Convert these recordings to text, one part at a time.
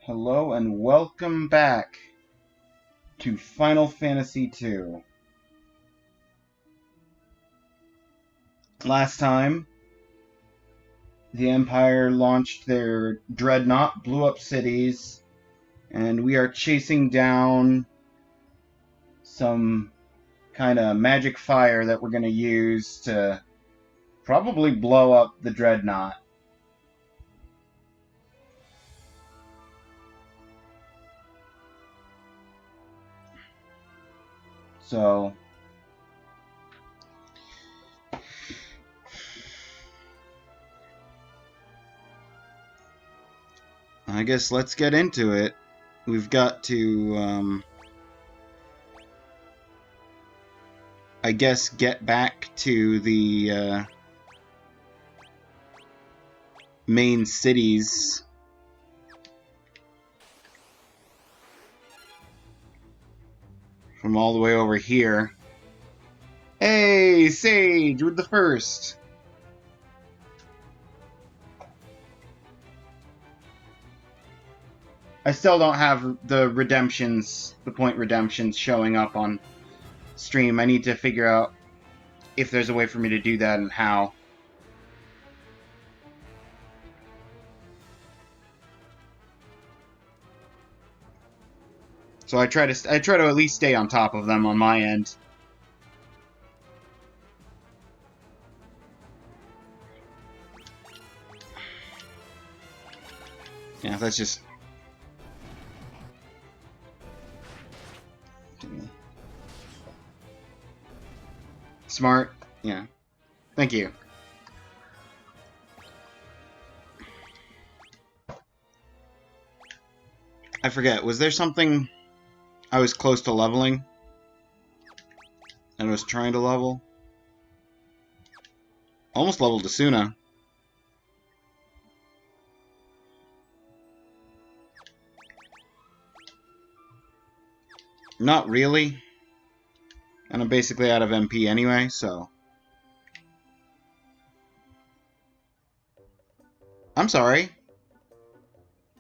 Hello and welcome back to Final Fantasy II. Last time, the Empire launched their Dreadnaught, blew up cities, and we are chasing down some kind of magic fire that we're going to use to probably blow up the Dreadnaught. So, I guess let's get into it. We've got to, I guess, get back to the main cities. From all the way over here. Hey, Sage, with the first. I still don't have the redemptions, the point redemptions showing up on stream. I need to figure out if there's a way for me to do that and how. So I try to at least stay on top of them on my end. Yeah, that's just... Smart. Yeah. Thank you. I forget, was there something I was close to leveling? And I was trying to level? Almost leveled Asuna. Not really. And I'm basically out of MP anyway, so... I'm sorry.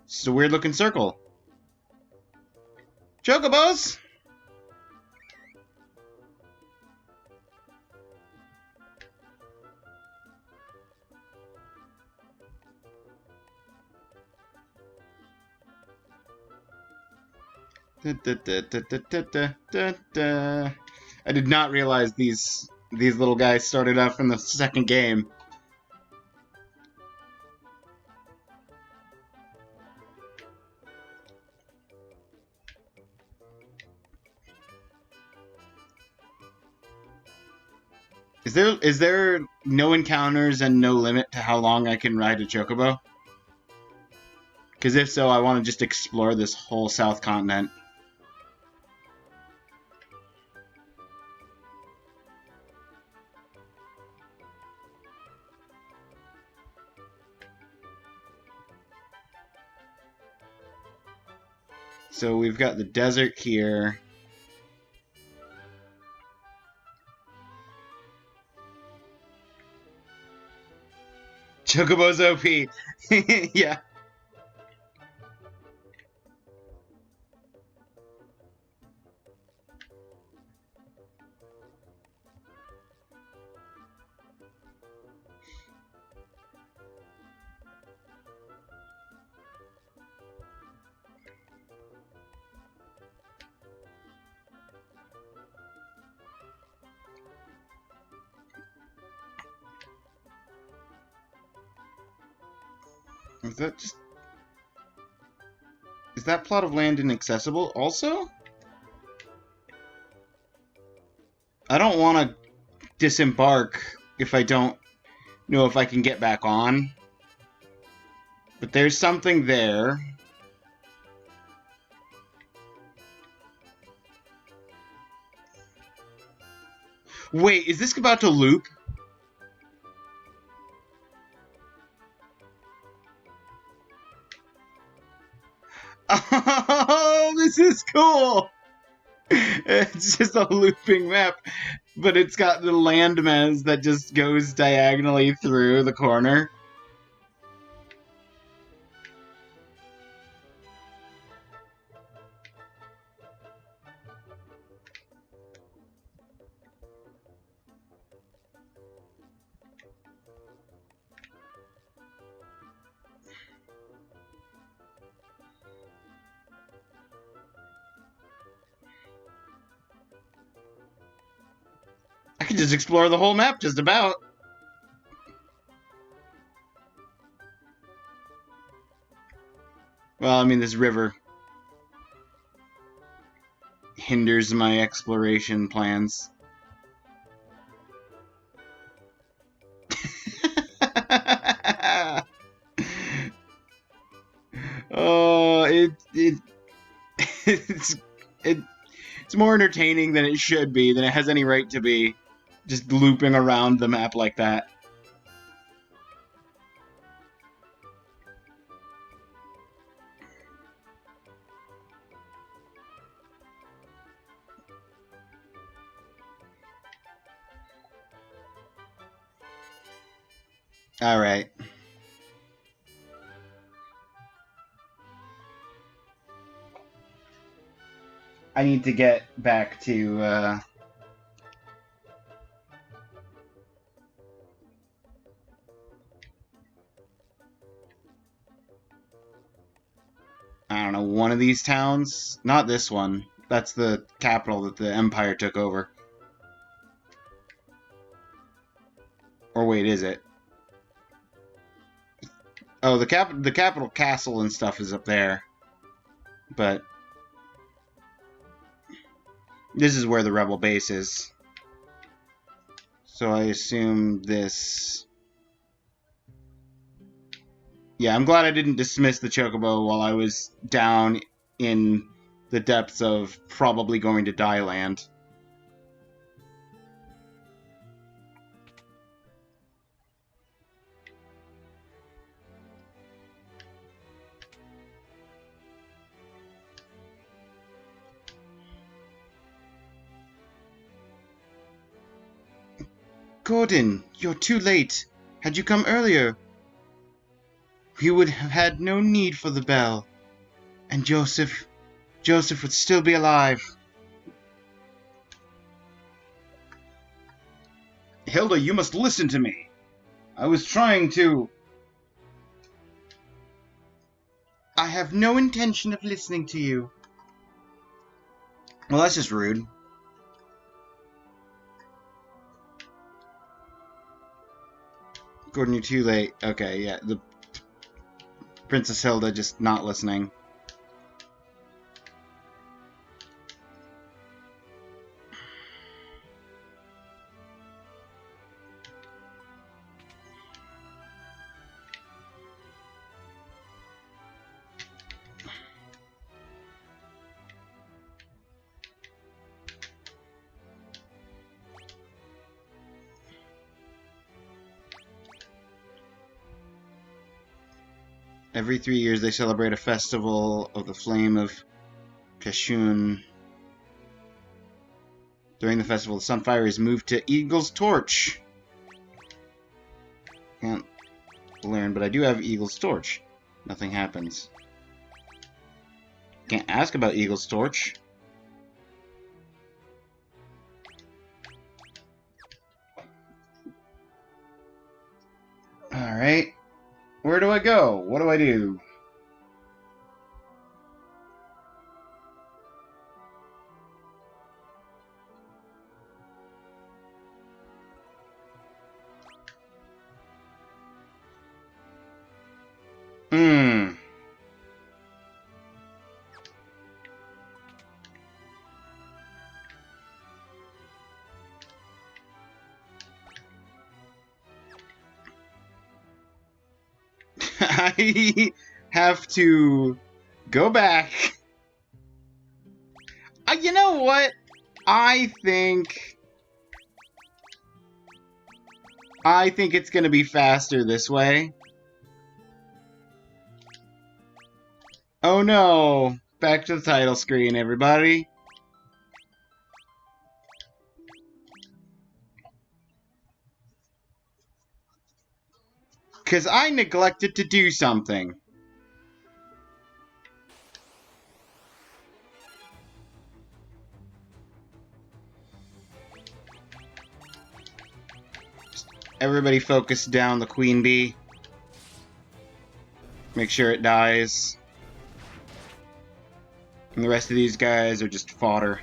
It's just a weird looking circle. Chocobos! I did not realize these little guys started out from the second game. Is there no encounters and no limit to how long I can ride a chocobo? Because if so, I want to just explore this whole South Continent. So we've got the desert here. Chocobo's OP. Yeah. Is that plot of land inaccessible also? I don't want to disembark if I don't know if I can get back on. But there's something there. Wait, is this about to loop? Oh, this is cool! It's just a looping map, but it's got the landmass that just goes diagonally through the corner. can just explore the whole map, just about. Well, I mean, this river hinders my exploration plans. Oh, it's it's more entertaining than it should be, than it has any right to be. Just looping around the map like that. Alright. I need to get back to, I don't know, one of these towns? Not this one. That's the capital that the Empire took over. Or wait, is it? Oh, the capital castle and stuff is up there. But this is where the rebel base is. So I assume this... Yeah, I'm glad I didn't dismiss the Chocobo while I was down in the depths of probably going to die land. Gordon, you're too late. Had you come earlier, we would have had no need for the bell. And Joseph would still be alive. Hilda, you must listen to me. I was trying to... I have no intention of listening to you. Well, that's just rude. Gordon, you're too late. Okay, yeah, the Princess Hilda just not listening. Every 3 years they celebrate a festival of the flame of Kashun. During the festival, the Sunfire is moved to Eagle's Torch. Can't learn, but I do have Eagle's Torch. Nothing happens. Can't ask about Eagle's Torch. Alright. Where do I go? What do I do? I have to go back. You know what? I think it's going to be faster this way. Oh no. Back to the title screen, everybody. Because I neglected to do something. Everybody focus down the queen bee. Make sure it dies. And the rest of these guys are just fodder.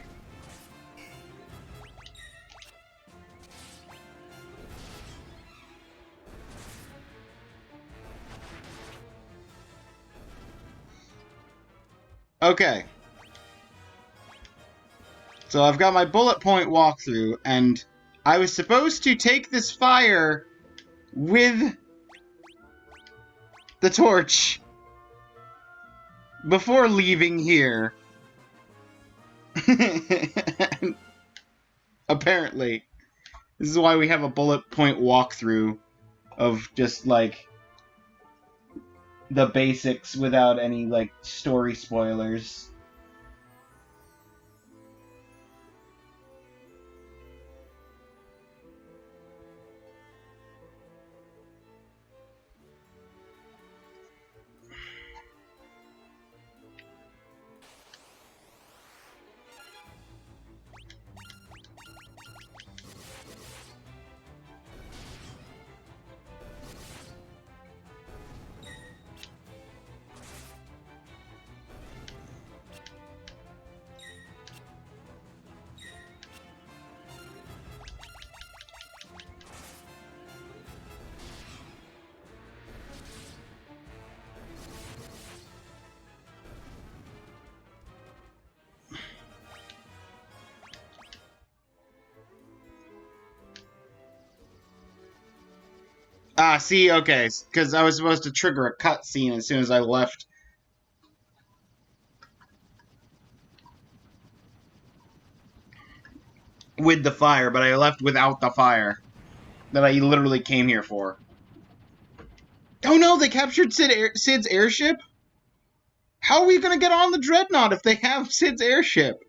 Okay. So I've got my bullet point walkthrough, and I was supposed to take this fire with the torch before leaving here. Apparently. This is why we have a bullet point walkthrough of just, like, the basics without any, like, story spoilers. Ah, see, okay, because I was supposed to trigger a cutscene as soon as I left. With the fire, but I left without the fire. That I literally came here for. Oh no, they captured Sid's airship? How are we gonna get on the Dreadnaught if they have Sid's airship?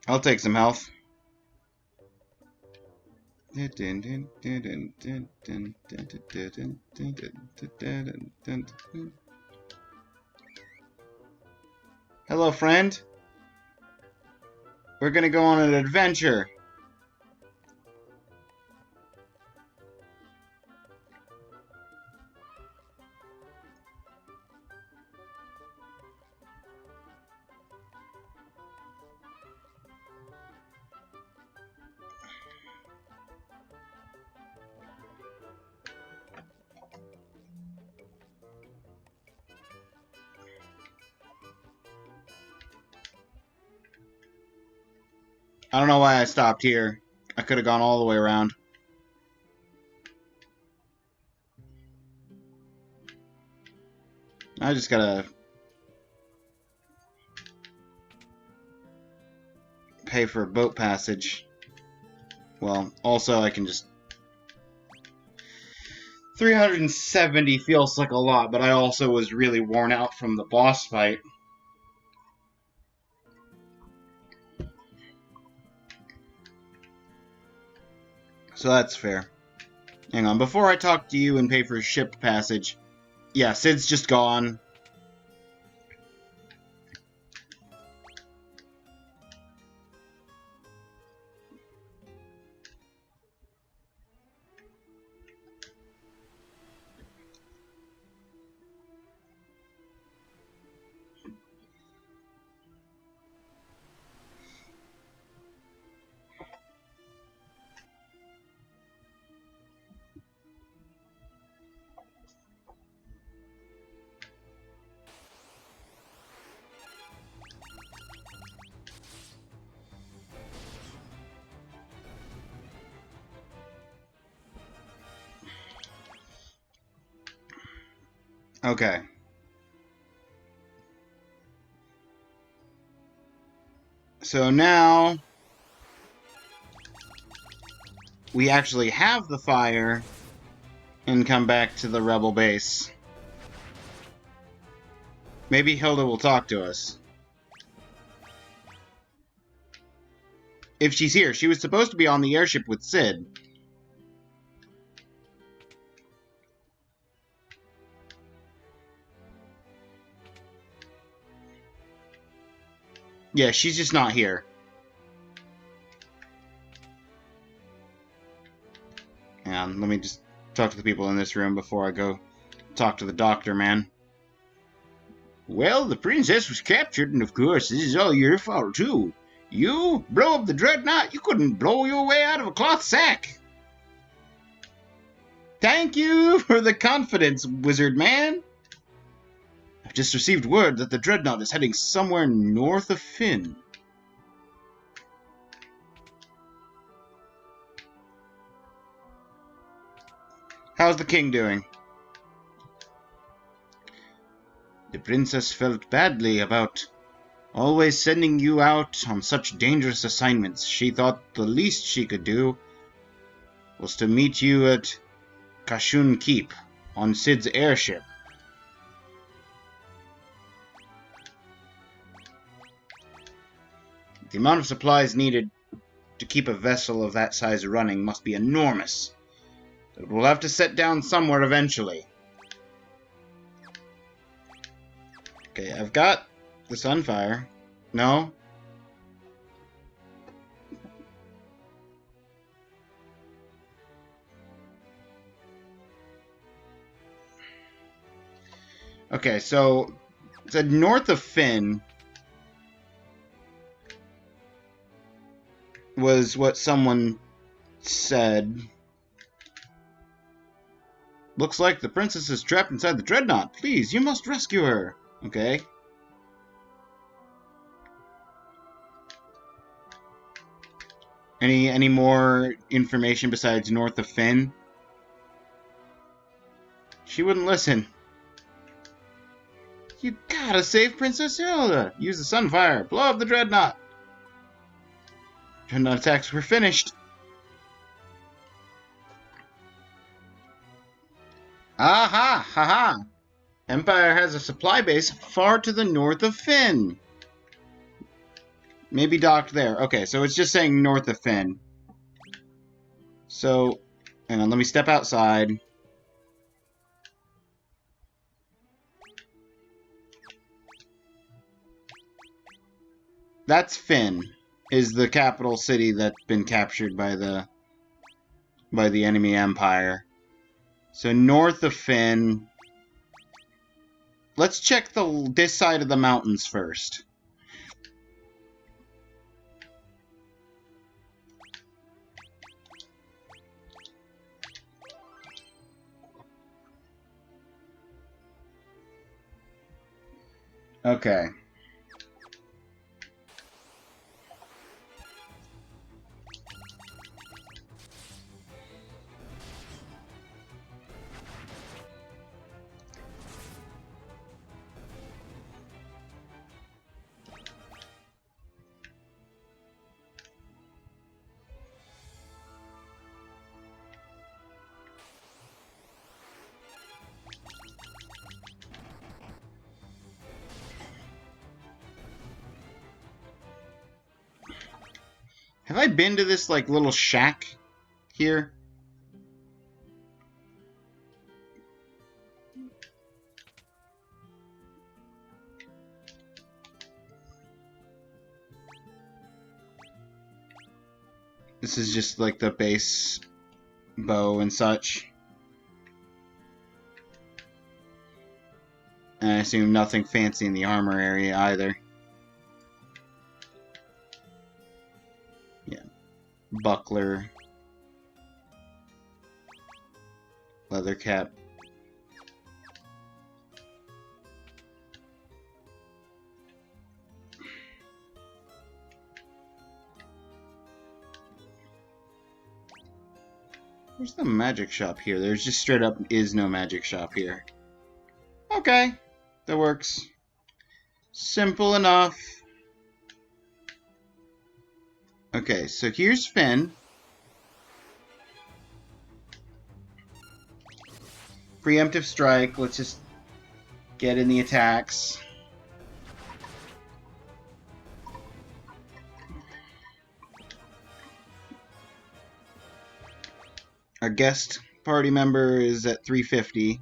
I'll take some health. Hello, friend. We're gonna go on an adventure. I don't know why I stopped here. I could have gone all the way around. I just gotta pay for a boat passage. Well, also I can just... 370 feels like a lot, but I also was really worn out from the boss fight. So that's fair. Hang on, before I talk to you and pay for ship passage... Yeah, Sid's just gone. Okay. So now... we actually have the fire and come back to the rebel base. Maybe Hilda will talk to us. If she's here. She was supposed to be on the airship with Sid. Yeah, she's just not here. And let me just talk to the people in this room before I go talk to the doctor, man. Well, the princess was captured, and of course, this is all your fault, too. You blow up the Dreadnaught, you couldn't blow your way out of a cloth sack. Thank you for the confidence, wizard man. I've just received word that the Dreadnaught is heading somewhere north of Fynn. How's the king doing? The princess felt badly about always sending you out on such dangerous assignments. She thought the least she could do was to meet you at Kashun Keep on Sid's airship. The amount of supplies needed to keep a vessel of that size running must be enormous. But we'll have to set down somewhere eventually. Okay, I've got the Sunfire. No? Okay, so it said north of Fynn was what someone said. Looks like the princess is trapped inside the Dreadnaught. Please, you must rescue her. Okay. Any more information besides north of Fynn? She wouldn't listen. You gotta save Princess Hilda. Use the Sunfire. Blow up the Dreadnaught. Dreadnaught attacks were finished. Aha! Haha! Empire has a supply base far to the north of Fynn. Maybe docked there. Okay, so it's just saying north of Fynn. So, hang on, let me step outside. That's Fynn, is the capital city that's been captured by the enemy empire. So north of Fynn. Let's check this side of the mountains first. Okay. Have I been to this, like, little shack here? This is just, like, the base bow and such. And I assume nothing fancy in the armor area either. Yeah. Buckler. Leather cap. Where's the magic shop here? There's just straight up is no magic shop here. Okay. That works. Simple enough. Okay, so here's Fynn. Preemptive strike. Let's just get in the attacks. Our guest party member is at 350.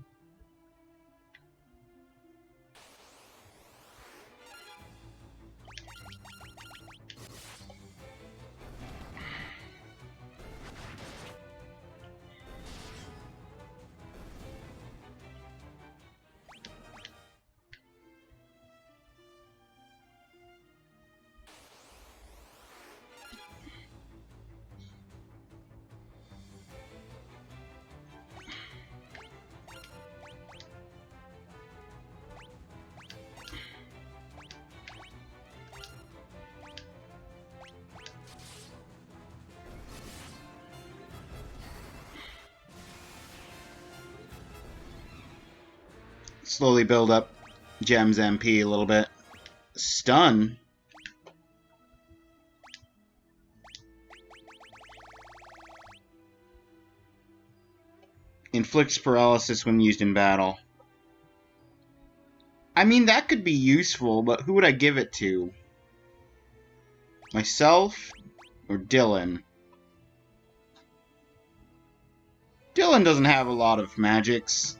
slowly build up Gem's MP a little bit. Stun? Inflicts paralysis when used in battle. I mean, that could be useful, but who would I give it to? Myself or Dylan? Dylan doesn't have a lot of magics.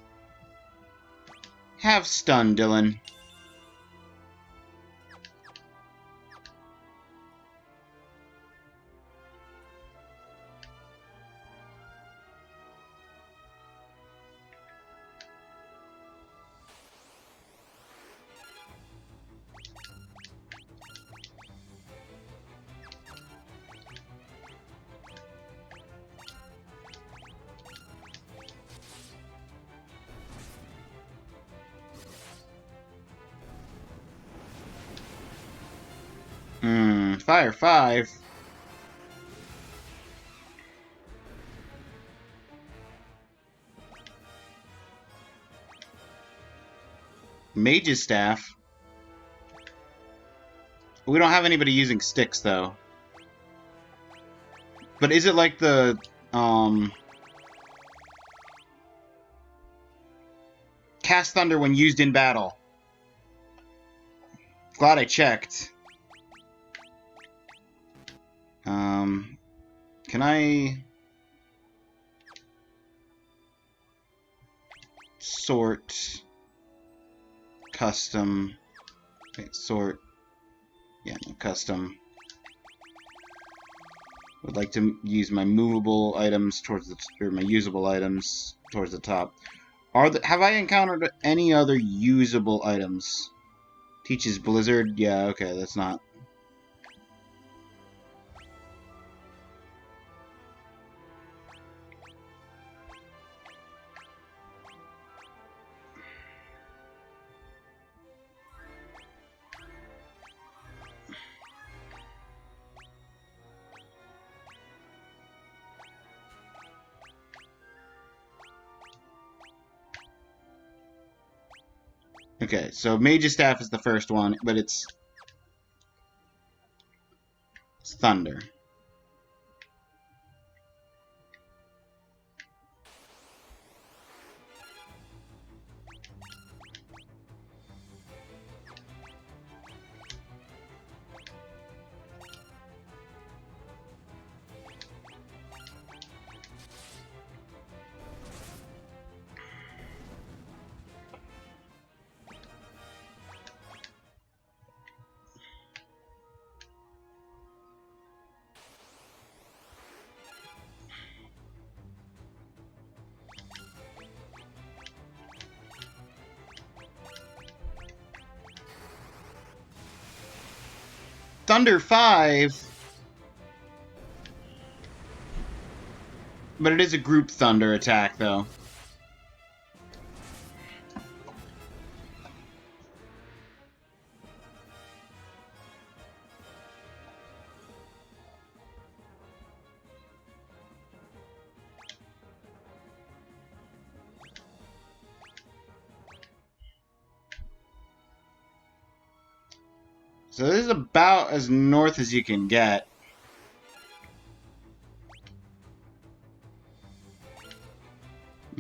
Have stun, Dylan. Fire 5. Mage's Staff. We don't have anybody using sticks, though. But is it like the, Cast Thunder when used in battle? Glad I checked. Can I... Sort... Custom... Wait, sort... Yeah, no, custom. Would like to use my movable items towards the... or my usable items towards the top. Have I encountered any other usable items? Teaches Blizzard? Yeah, okay, that's not... Okay, so Mage's Staff is the first one, but it's Thunder. Thunder 5, but it is a group Thunder attack, though. So this is about as north as you can get.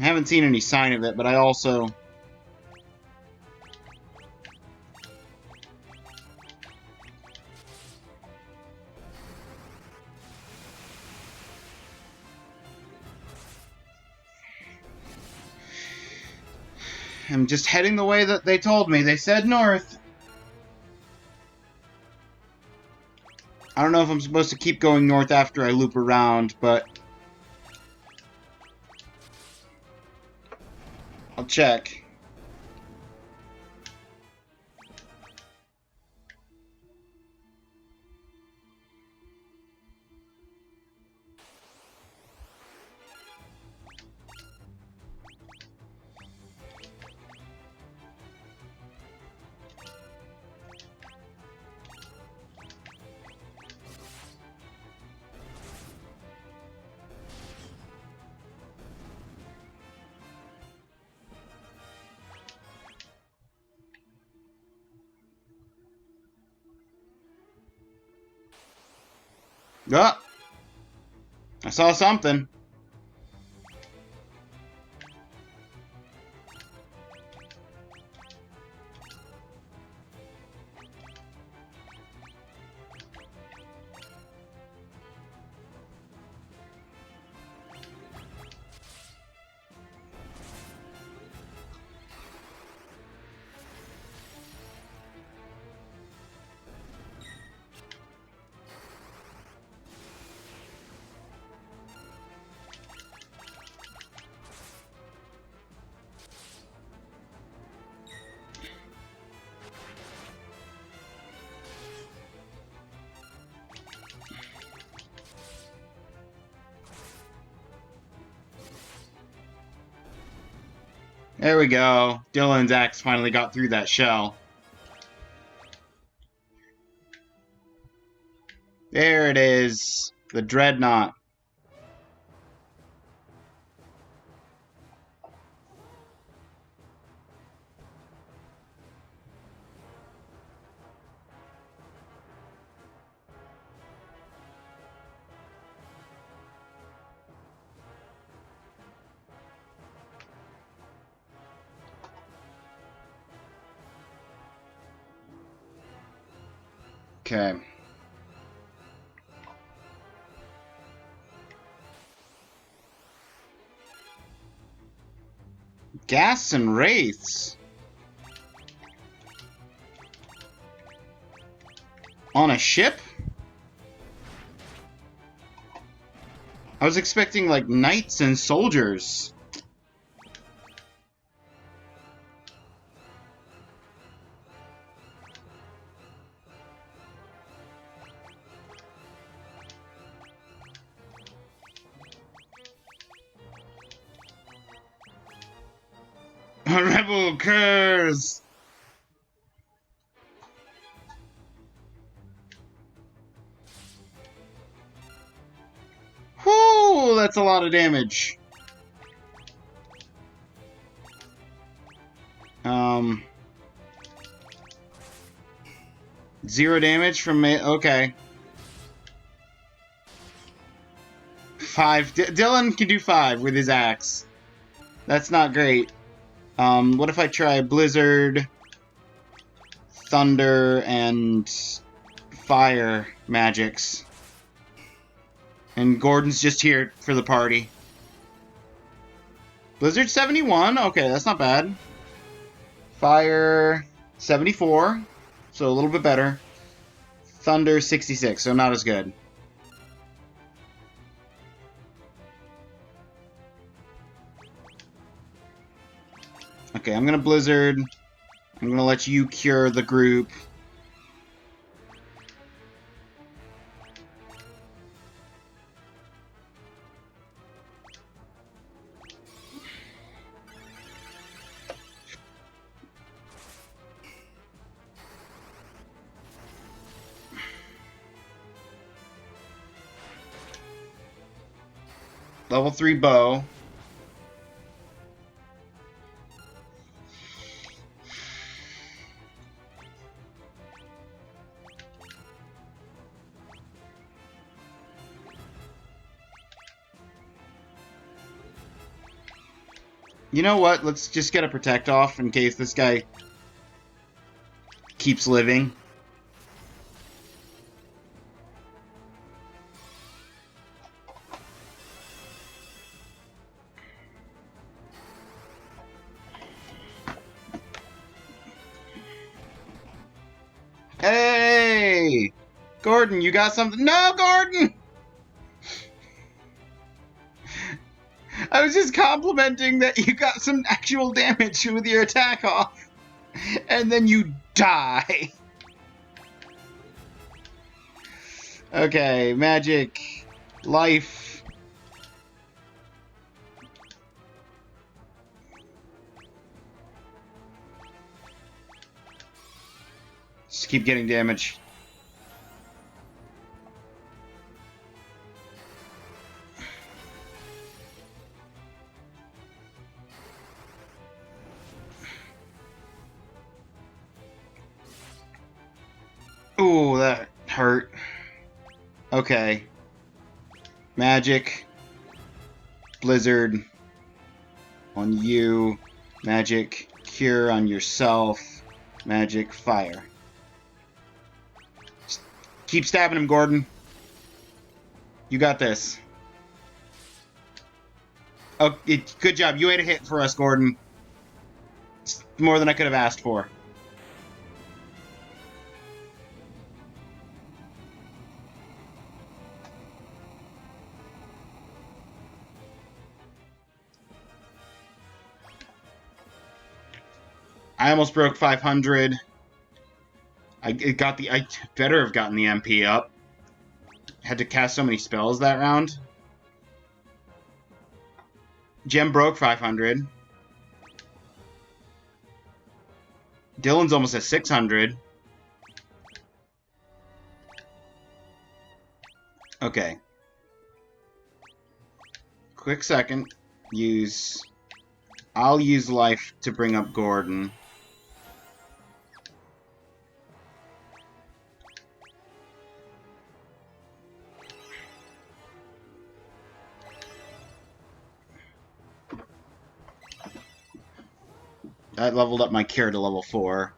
I haven't seen any sign of it, but I also... I'm just heading the way that they told me. They said north. I don't know if I'm supposed to keep going north after I loop around, but... I'll check. Oh, I saw something. There we go. Dylan's axe finally got through that shell. There it is. The Dreadnaught. Okay. Gas and wraiths. On a ship? I was expecting, like, knights and soldiers. A rebel curs! Whoo! That's a lot of damage. Zero damage from me. Okay. 5. Dylan can do 5 with his axe. That's not great. What if I try Blizzard, Thunder, and Fire magics? And Gordon's just here for the party. Blizzard 71? Okay, that's not bad. Fire 74, so a little bit better. Thunder 66, so not as good. Okay, I'm gonna Blizzard. I'm gonna let you cure the group. Level 3 bow. You know what? Let's just get a protect off in case this guy keeps living. Hey! Gordon, you got something? No, Gordon! I was just complimenting that you got some actual damage with your attack off. And then you die. Okay, magic. Life. Just keep getting damage. Ooh, that hurt. Okay. Magic. Blizzard on you. Magic. Cure on yourself. Magic. Fire. Just keep stabbing him, Gordon. You got this. Oh, good job. You ate a hit for us, Gordon. It's more than I could have asked for. I almost broke 500. I better have gotten the MP up. Had to cast so many spells that round. Gem broke 500. Dylan's almost at 600. Okay. Quick second. I'll use life to bring up Gordon. That leveled up my cure to level 4.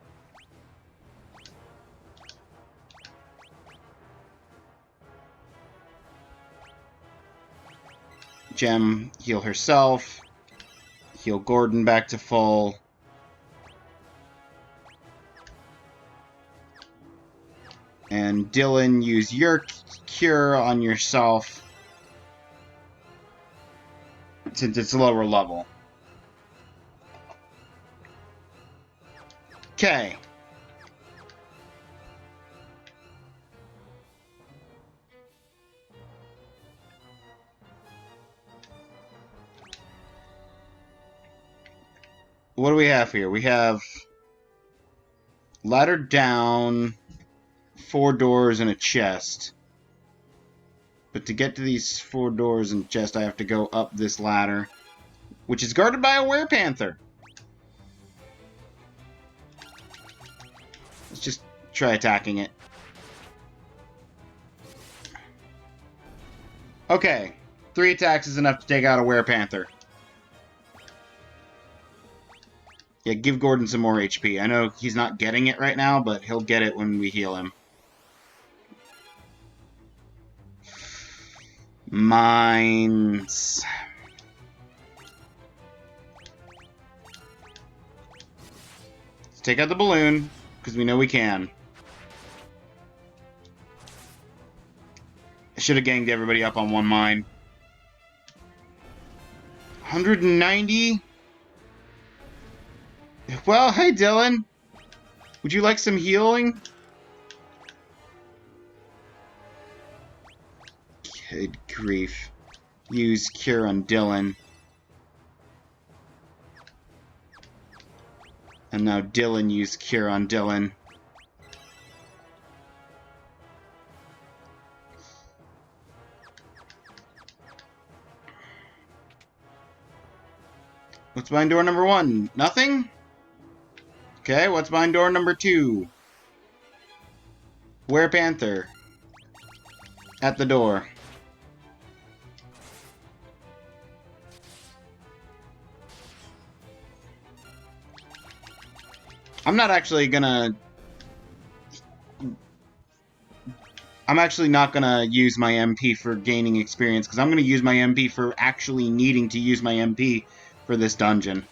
Gem, heal herself. Heal Gordon back to full. And Dylan, use your cure on yourself. Since it's lower level. Okay. What do we have here? We have ladder down, 4 doors, and a chest. But to get to these 4 doors and chest, I have to go up this ladder, which is guarded by a werepanther. Let's just try attacking it. Okay. 3 attacks is enough to take out a werepanther. Yeah, give Gordon some more HP. I know he's not getting it right now, but he'll get it when we heal him. Mines. Let's take out the balloon, because we know we can. I should have ganged everybody up on one mine. 190? Well, hey Dylan. Would you like some healing? Good grief. Use cure on Dylan. And now Dylan used cure on Dylan. What's behind door number 1? Nothing? Okay, what's behind door number 2? Werepanther. At the door. I'm actually not gonna use my MP for gaining experience, because I'm gonna use my MP for actually needing to use my MP for this dungeon.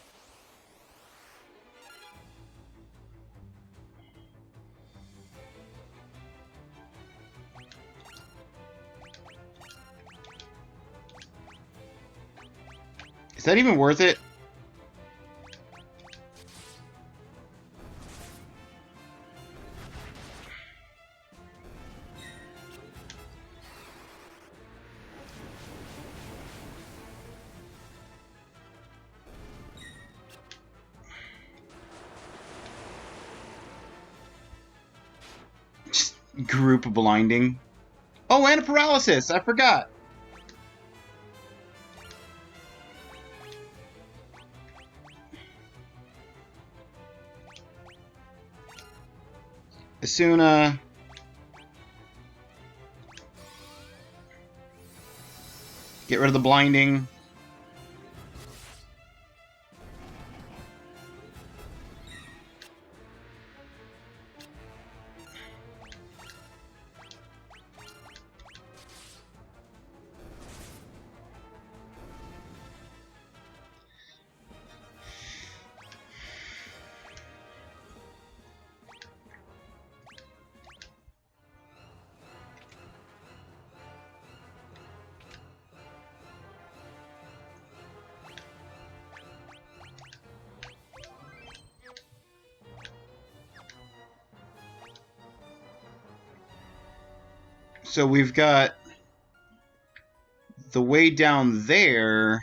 Is that even worth it? Just group blinding. Oh, and a paralysis! I forgot! Asuna. Get rid of the blinding. So we've got the way down there,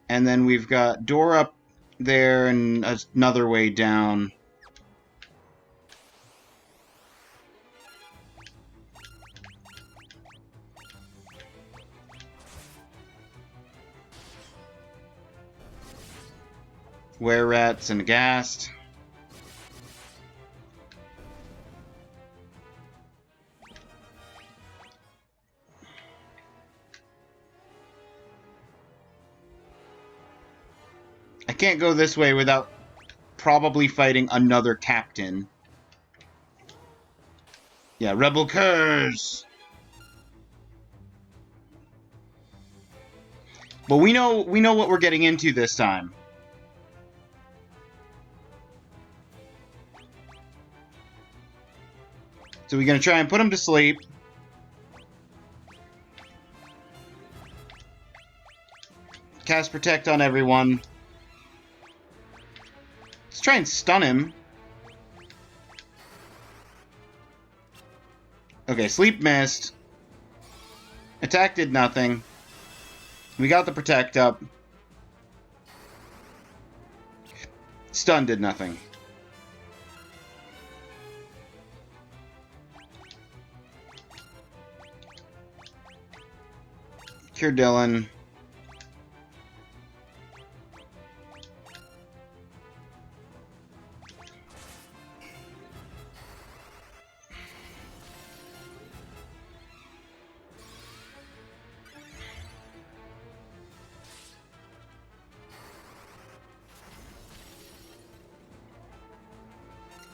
and then we've got door up there and another way down. Were rats and ghast. I can't go this way without probably fighting another captain. Yeah, Rebel Curs! But we know what we're getting into this time. So we're gonna try and put him to sleep. Cast Protect on everyone. Let's try and stun him. Okay, sleep missed. Attack did nothing. We got the Protect up. Stun did nothing. Cure Dylan.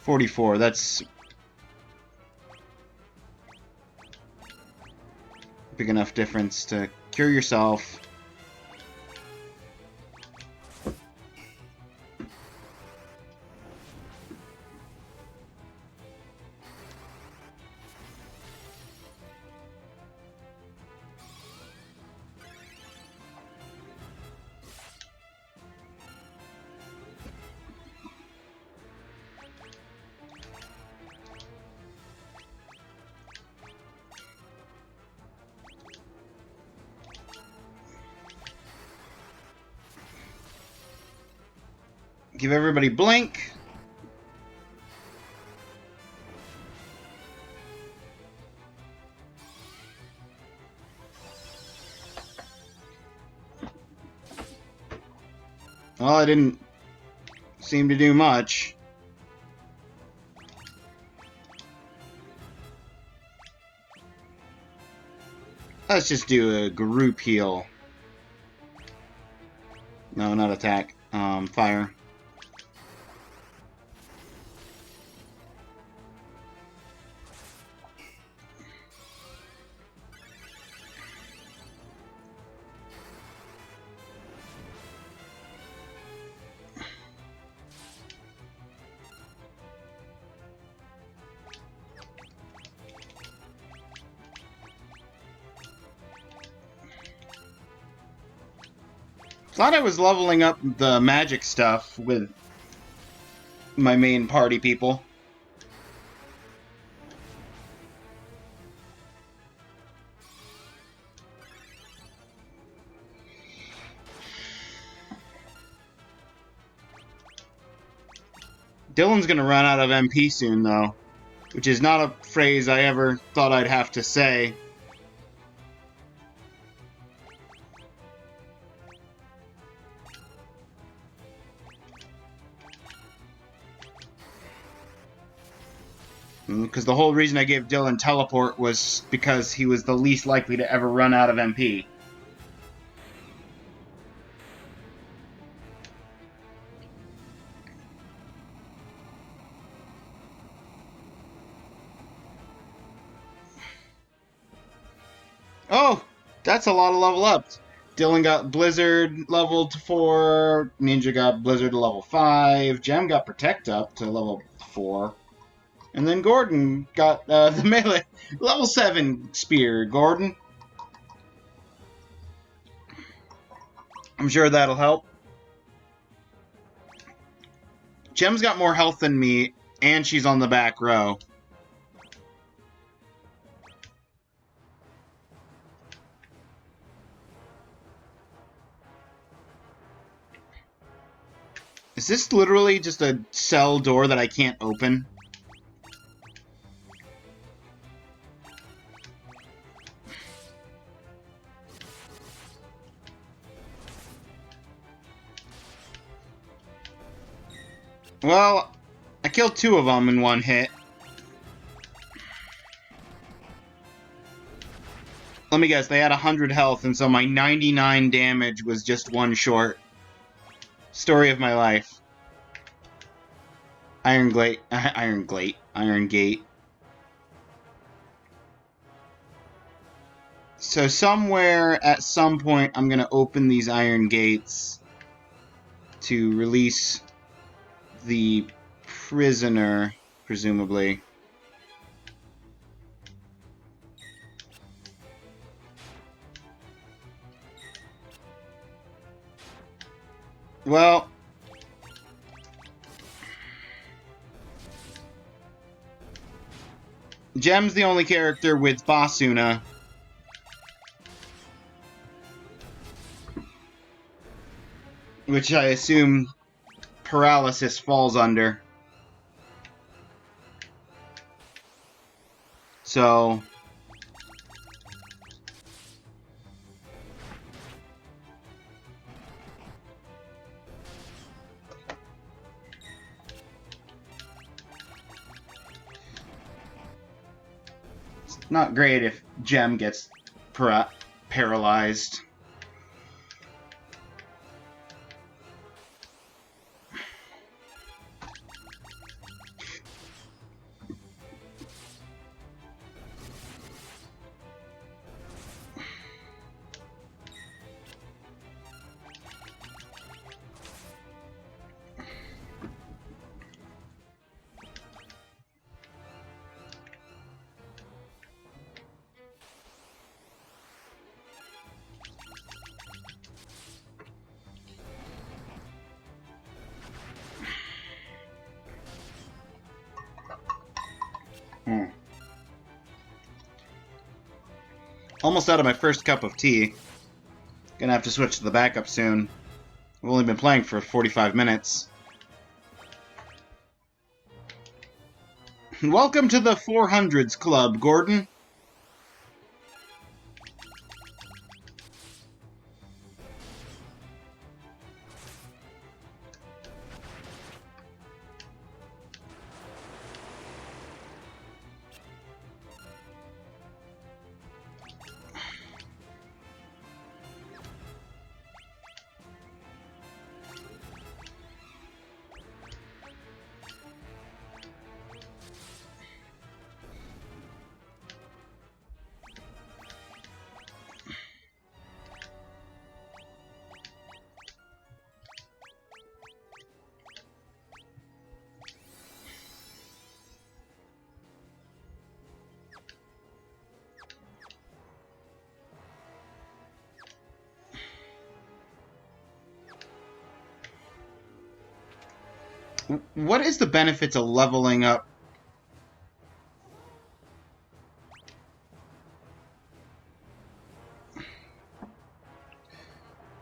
$44, that's big enough difference to cure yourself. Give everybody blink. Well, I didn't seem to do much. Let's just do a group heal. No, not attack. Fire. Thought I was leveling up the magic stuff with my main party people. Dylan's gonna run out of MP soon, though, which is not a phrase I ever thought I'd have to say. Because the whole reason I gave Dylan teleport was because he was the least likely to ever run out of MP. Oh, that's a lot of level ups. Dylan got Blizzard level to 4, Ninja got Blizzard to level 5, Gem got Protect up to level 4, and then Gordon got the melee level 7 spear. Gordon, I'm sure that'll help. Gem's got more health than me, and she's on the back row. Is this literally just a cell door that I can't open? Well, I killed 2 of them in 1 hit. Let me guess, they had 100 health, and so my 99 damage was just 1 short. Story of my life. Iron Gate. So somewhere, at some point, I'm gonna open these Iron Gates to release the prisoner, presumably. Well, Gem's the only character with Basuna. Which I assume paralysis falls under. So... it's not great if Gem gets paralyzed. Almost out of my first cup of tea. Gonna have to switch to the backup soon. I've only been playing for 45 minutes. Welcome to the 400s Club, Gordon. What is the benefit to leveling up?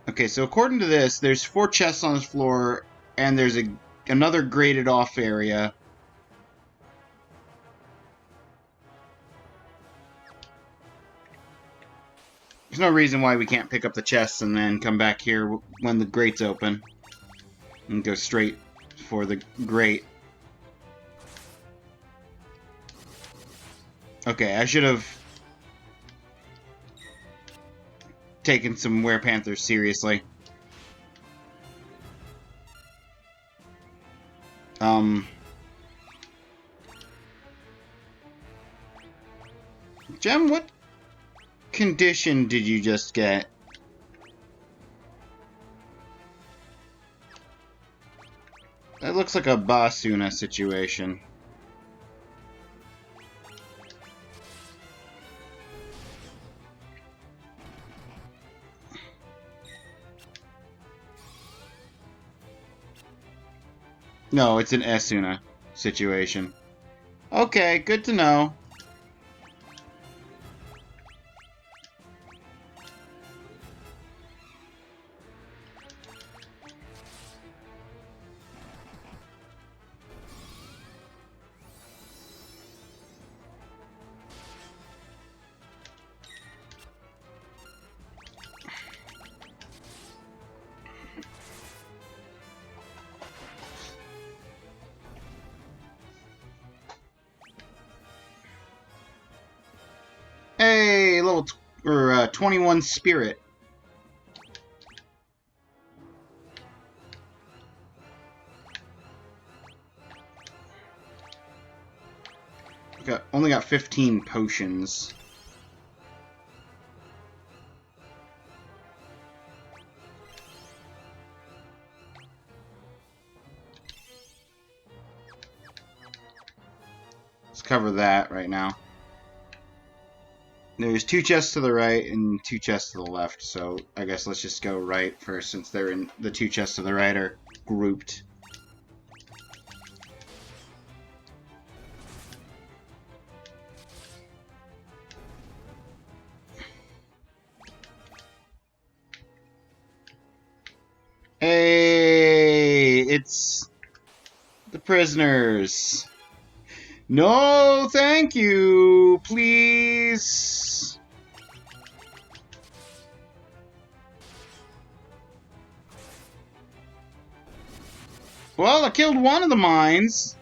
Okay, so according to this, there's 4 chests on this floor, and there's another graded off area. There's no reason why we can't pick up the chests and then come back here when the grate's open. And go straight for the grate. Okay, I should have taken some Werepanthers seriously. Gem, what condition did you just get? That looks like a Basuna situation. No, it's an Esuna situation. Okay, good to know. Hey, level 21 spirit. Only got 15 potions. Let's cover that right now. There's 2 chests to the right and 2 chests to the left, so I guess let's just go right first since they're in the 2 chests to the right are grouped. Hey, it's the prisoners. No, thank you, please. Well, I killed one of the mines.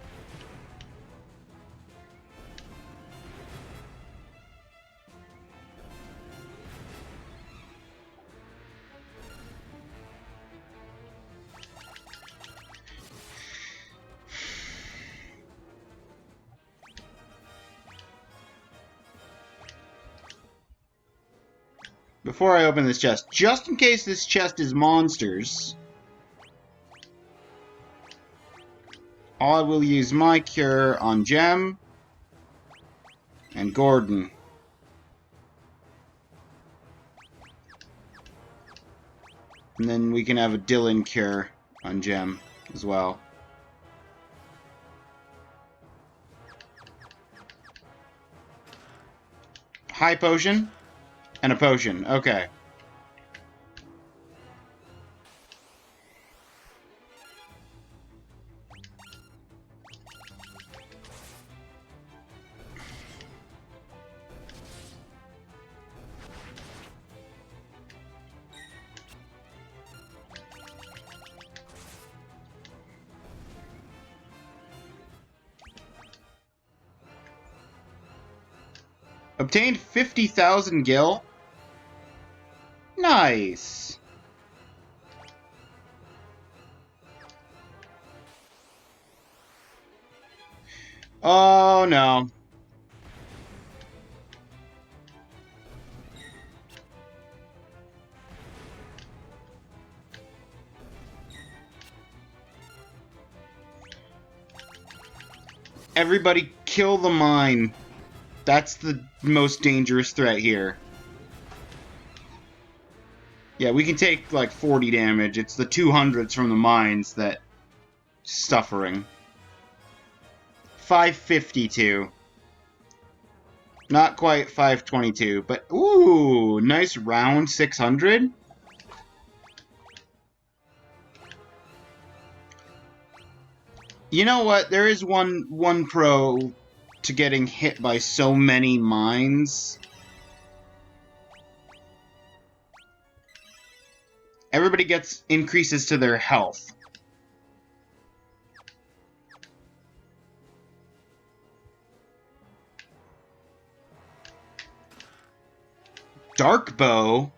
Before I open this chest, just in case this chest is monsters, I will use my cure on Gem and Gordon. And then we can have a Dylan cure on Gem as well. High potion and a potion. Okay. Obtained 50,000 gil. Nice. Oh no. Everybody kill the mine. That's the most dangerous threat here. Yeah, we can take like 40 damage. It's the 200s from the mines that suffering. 552. Not quite 522, but ooh, nice round 600. You know what? There is one pro to getting hit by so many mines. Everybody gets increases to their health. Dark bow?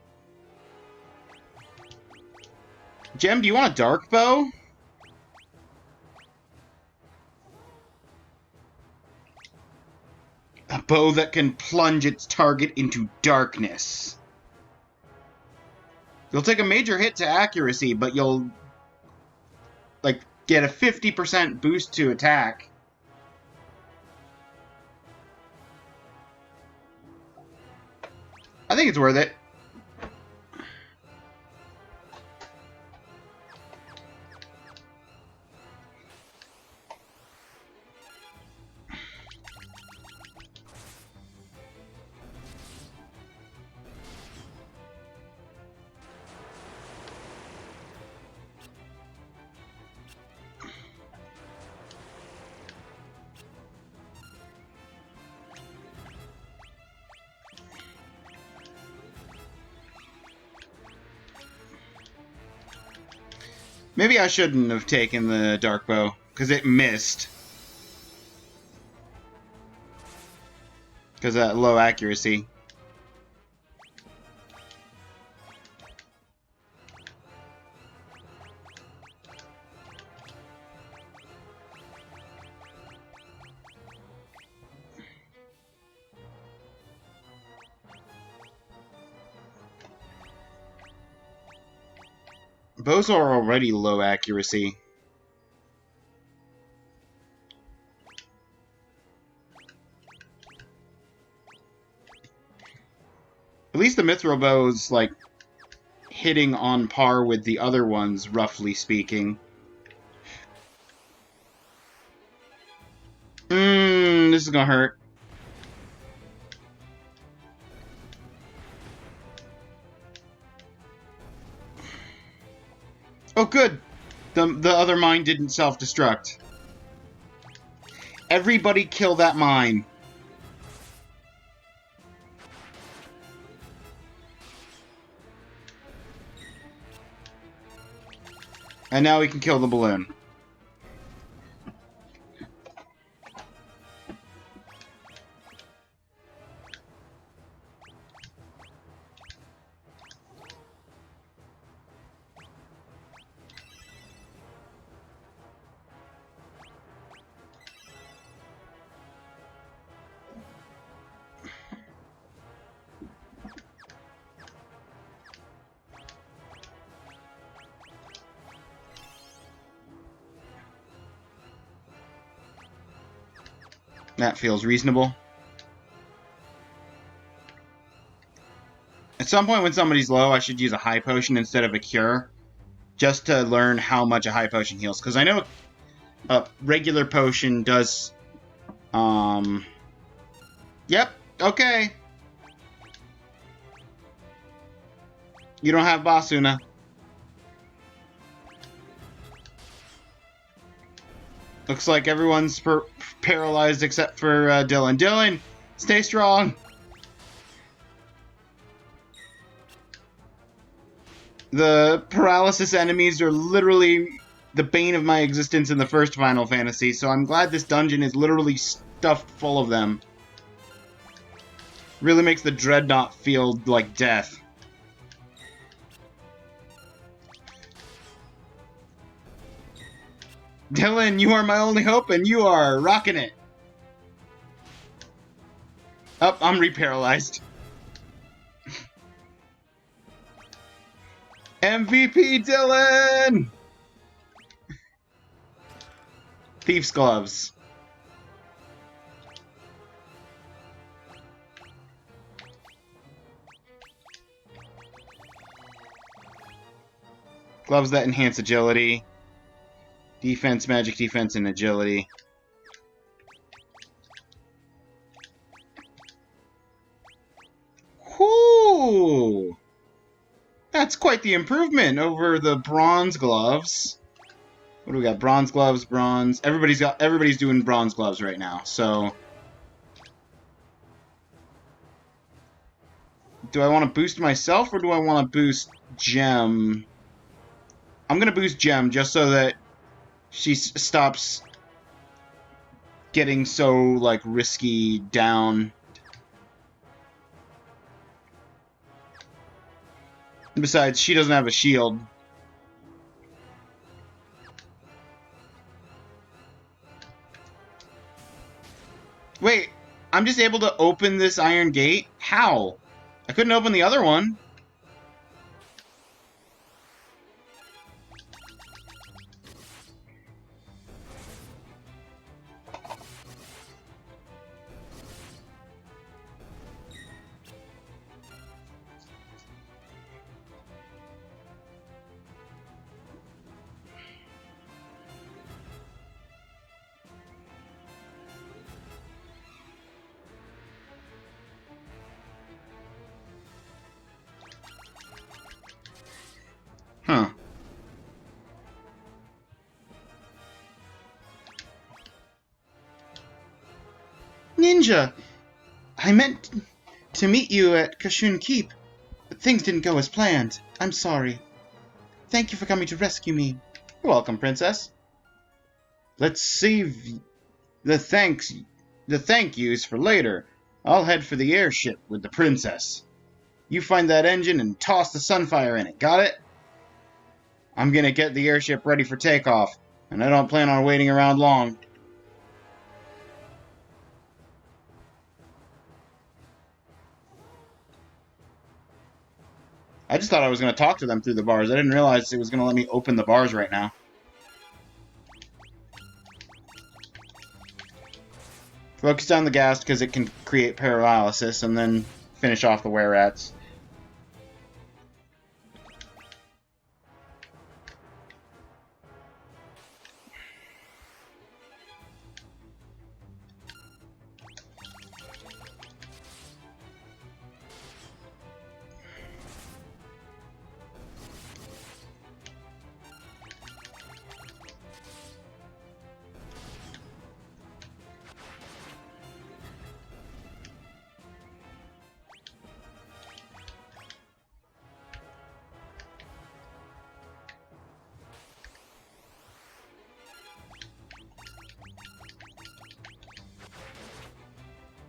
Gem, do you want a dark bow? A bow that can plunge its target into darkness. You'll take a major hit to accuracy, but you'll, like, get a 50% boost to attack. I think it's worth it. Maybe I shouldn't have taken the dark bow, because it missed. Because of that low accuracy. Bows are already low accuracy. At least the mithril bow's, like, hitting on par with the other ones, roughly speaking. This is gonna hurt. Oh, good! The other mine didn't self-destruct. Everybody kill that mine. And now we can kill the balloon. That feels reasonable. At some point when somebody's low, I should use a high potion instead of a cure. Just to learn how much a high potion heals. Because I know a regular potion does... Yep, okay. You don't have Basuna. Looks like everyone's paralyzed except for Dylan. Dylan, stay strong! The paralysis enemies are literally the bane of my existence in the first Final Fantasy, so I'm glad this dungeon is literally stuffed full of them. Really makes the Dreadnaught feel like death. Dylan, you are my only hope, and you are rocking it. Oh, I'm reparalyzed. MVP Dylan! Thief's gloves. Gloves that enhance agility. Defense, magic defense, and agility. Whoo! That's quite the improvement over the bronze gloves. What do we got? Bronze gloves, bronze. Everybody's doing bronze gloves right now. So, do I want to boost myself or do I want to boost Gem? I'm gonna boost Gem just so that she stops getting so, like, risky down. Besides, she doesn't have a shield. Wait, I'm just able to open this iron gate? How? I couldn't open the other one. Huh. Ninja! I meant to meet you at Kashun Keep, but things didn't go as planned. I'm sorry. Thank you for coming to rescue me. You're welcome, Princess. Let's save the thank yous for later. I'll head for the airship with the Princess. You find that engine and toss the Sunfire in it, got it? I'm gonna get the airship ready for takeoff, and I don't plan on waiting around long. I just thought I was going to talk to them through the bars. I didn't realize it was going to let me open the bars right now. Focus down the gas because it can create paralysis, and then finish off the were-rats.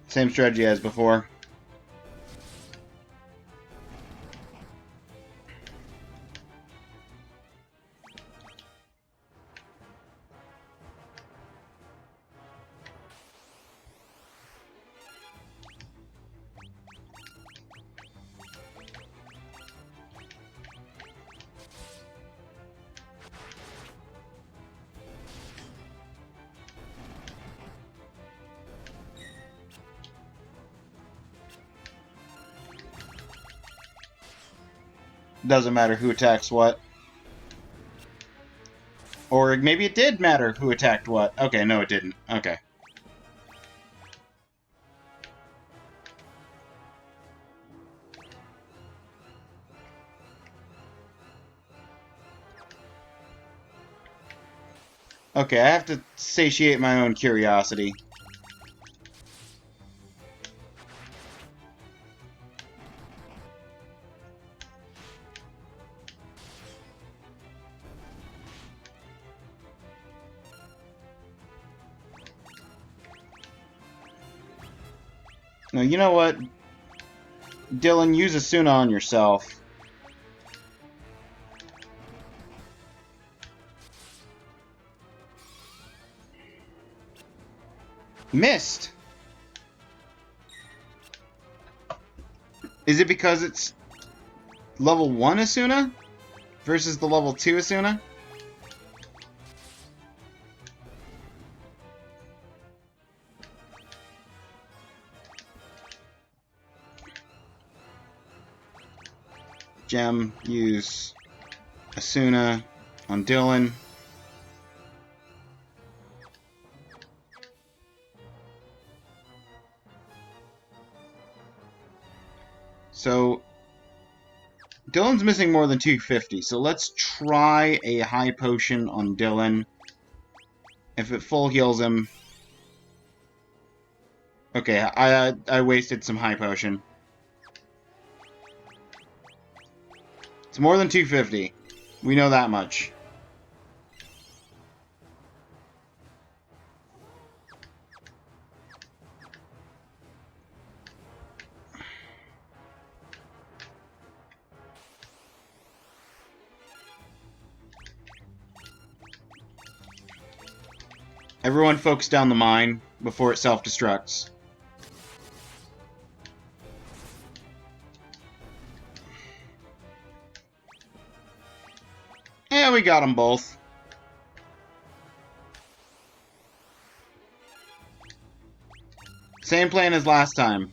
Same strategy as before. Doesn't matter who attacks what. Or maybe it did matter who attacked what. Okay, no it didn't. Okay. Okay, I have to satiate my own curiosity. No, you know what? Dylan, use Asuna on yourself. Missed! Is it because it's level 1 Asuna versus the level 2 Asuna? Gem, use Asuna on Dylan. So, Dylan's missing more than 250, so let's try a high potion on Dylan. If it full heals him... Okay, I wasted some high potion. It's more than 250. We know that much. Everyone focus down the mine before it self-destructs. Yeah, we got them both. Same plan as last time.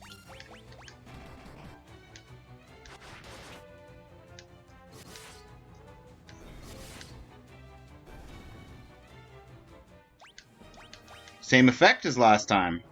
Same effect as last time.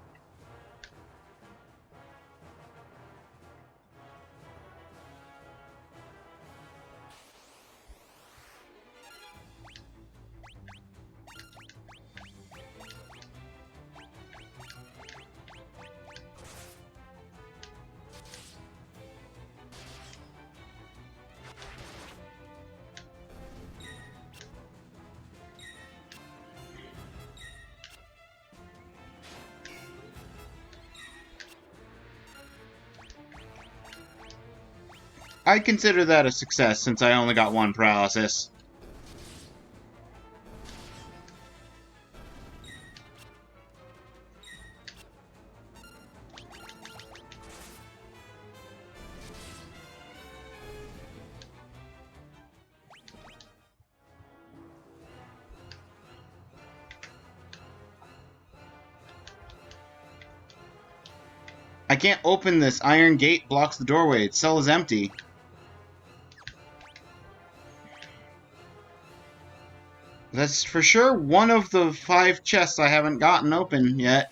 I'd consider that a success since I only got one paralysis. I can't open this. Iron gate blocks the doorway. Its cell is empty. That's for sure one of the 5 chests I haven't gotten open yet.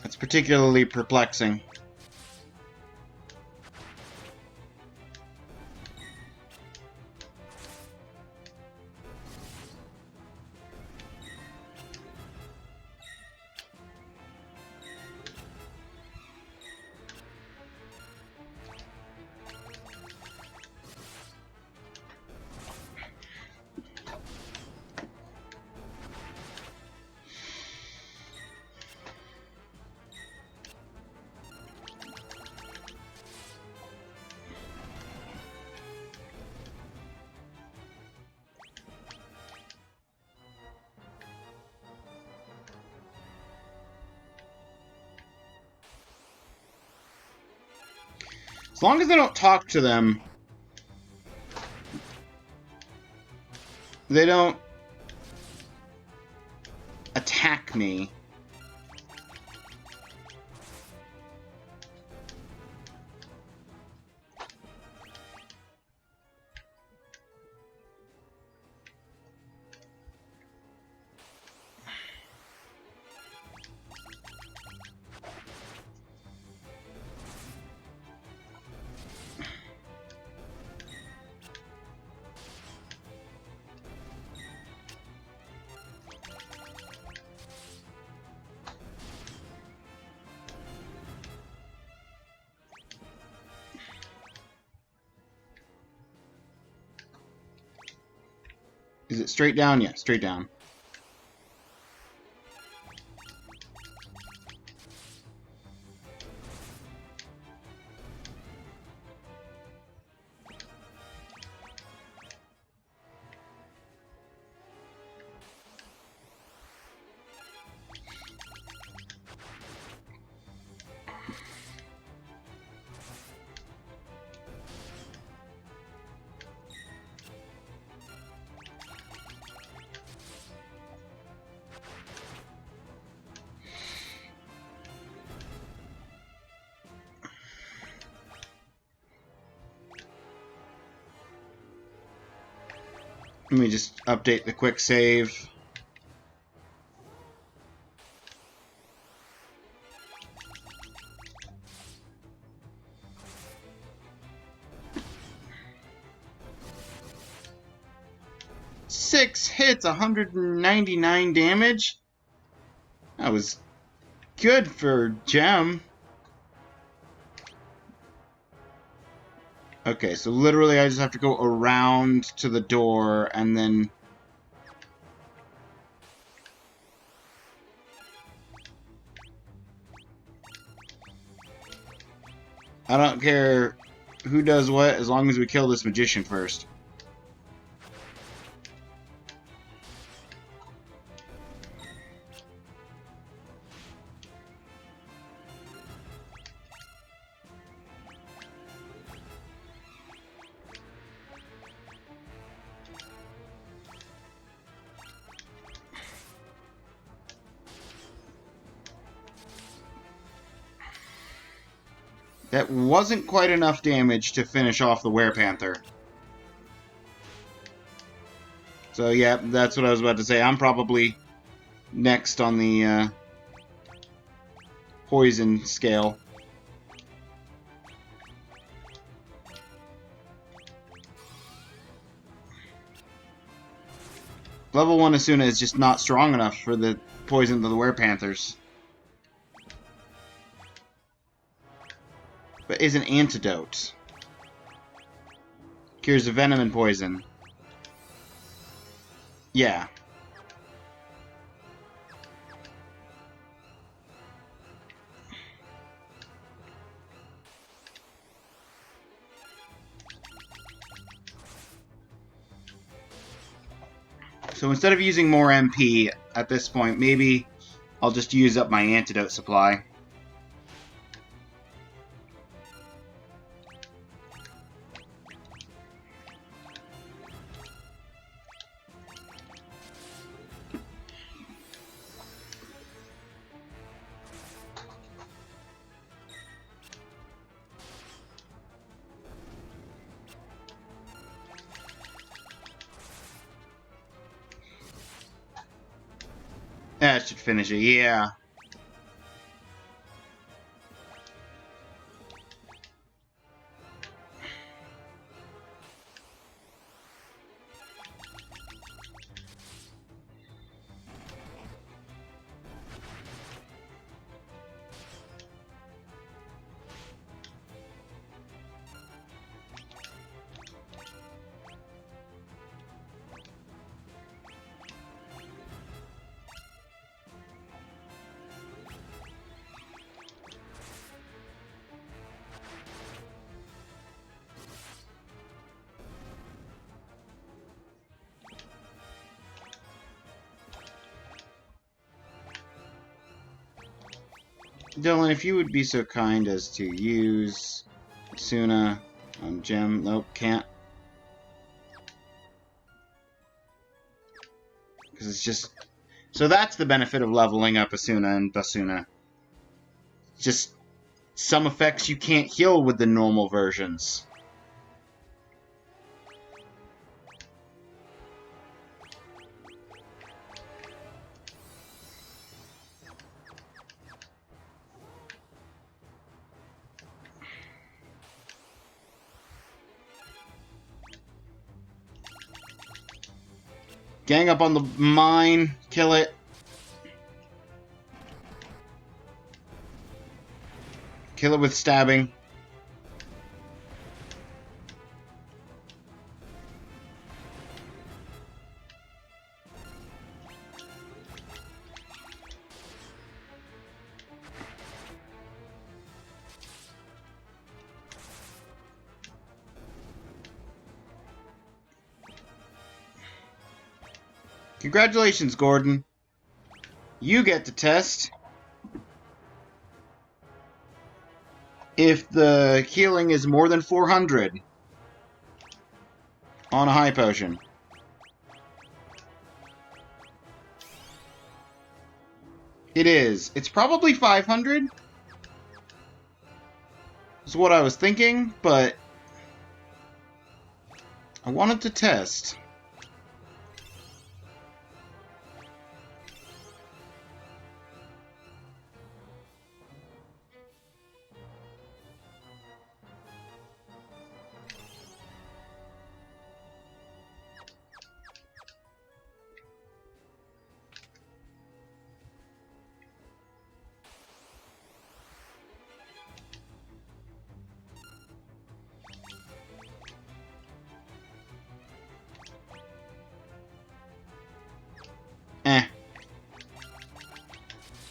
That's particularly perplexing. As long as I don't talk to them, they don't attack me. Is it straight down? Yeah, straight down. Let me just update the quick save. Six hits, 199 damage. That was good for Gem. Okay, so literally I just have to go around to the door and then... I don't care who does what, as long as we kill this magician first. That wasn't quite enough damage to finish off the Werepanther. So yeah, that's what I was about to say. I'm probably next on the poison scale. Level 1 Asuna is just not strong enough for the poison of the Werepanthers. But is an antidote. Cures the venom and poison. Yeah. So instead of using more MP at this point, maybe I'll just use up my antidote supply. That should finish it, yeah. Dylan, if you would be so kind as to use Asuna on Gem. Nope, can't. Because it's just... So that's the benefit of leveling up Asuna and Basuna. Just some effects you can't heal with the normal versions. Gang up on the mine, kill it. Kill it with stabbing. Congratulations, Gordon. You get to test if the healing is more than 400 on a high potion. It is. It's probably 500. Is what I was thinking, but I wanted to test.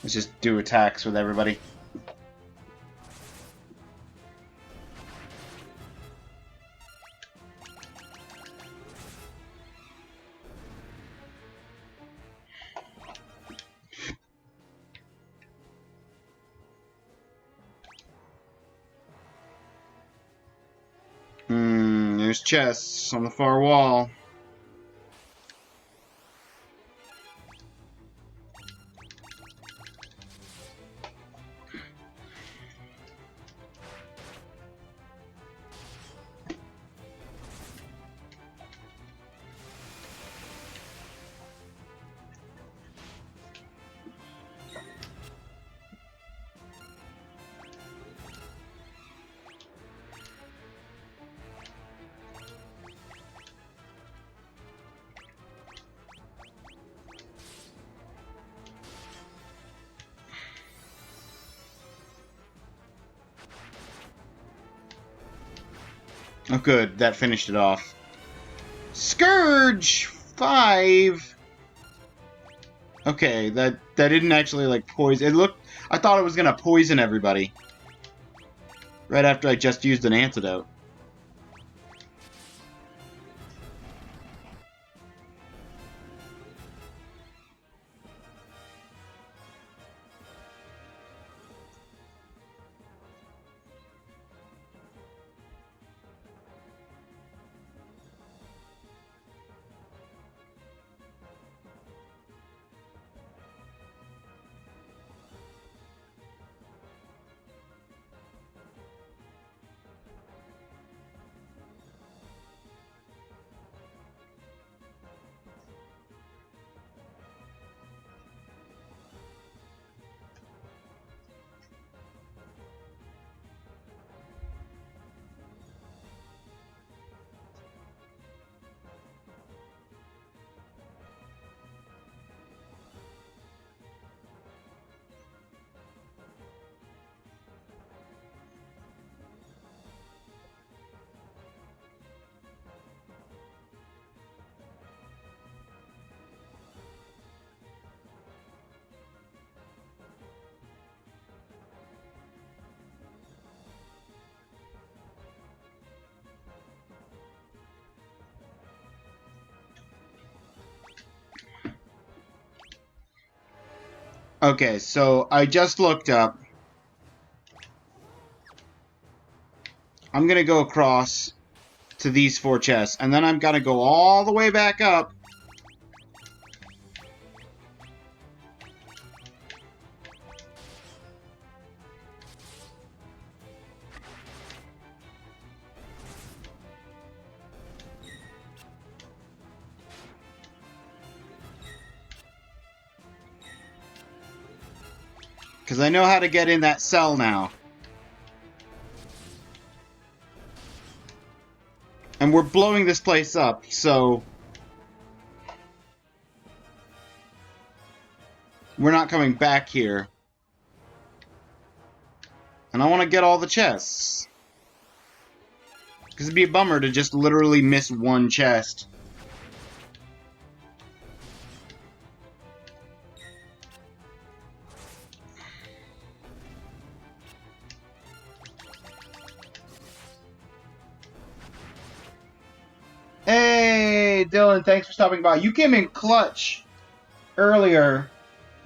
Let's just do attacks with everybody. there's chests on the far wall. Oh, good. That finished it off. Scourge! 5! Okay, that didn't actually, like, poison... It looked... I thought it was gonna poison everybody. Right after I just used an antidote. Okay, so I just looked up. I'm gonna go across to these 4 chests, and then I'm gonna go all the way back up. Because I know how to get in that cell now. And we're blowing this place up, so... we're not coming back here. And I want to get all the chests. Because it'd be a bummer to just literally miss one chest. Hey, Dylan, thanks for stopping by. You came in clutch earlier,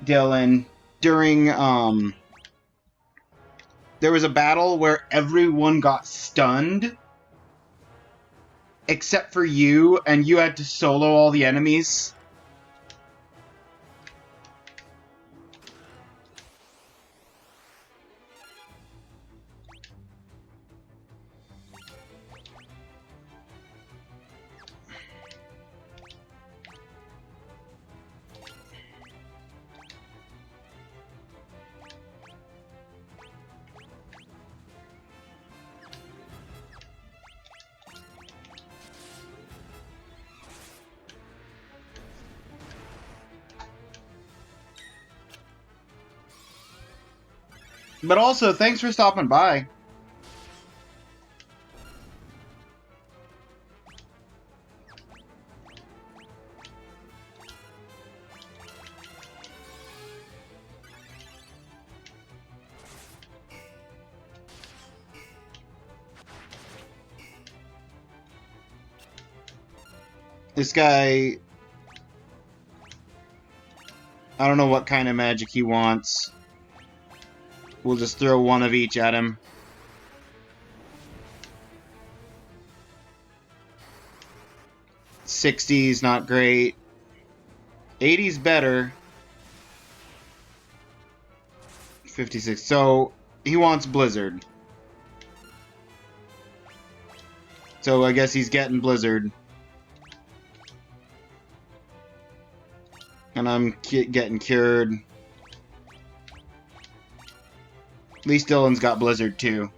Dylan, during, there was a battle where everyone got stunned, except for you, and you had to solo all the enemies. But also, thanks for stopping by. This guy... I don't know what kind of magic he wants. We'll just throw one of each at him. 60's not great. 80's better. 56. So he wants Blizzard. So I guess he's getting Blizzard. And I'm getting cured. At least Dylan's got Blizzard too.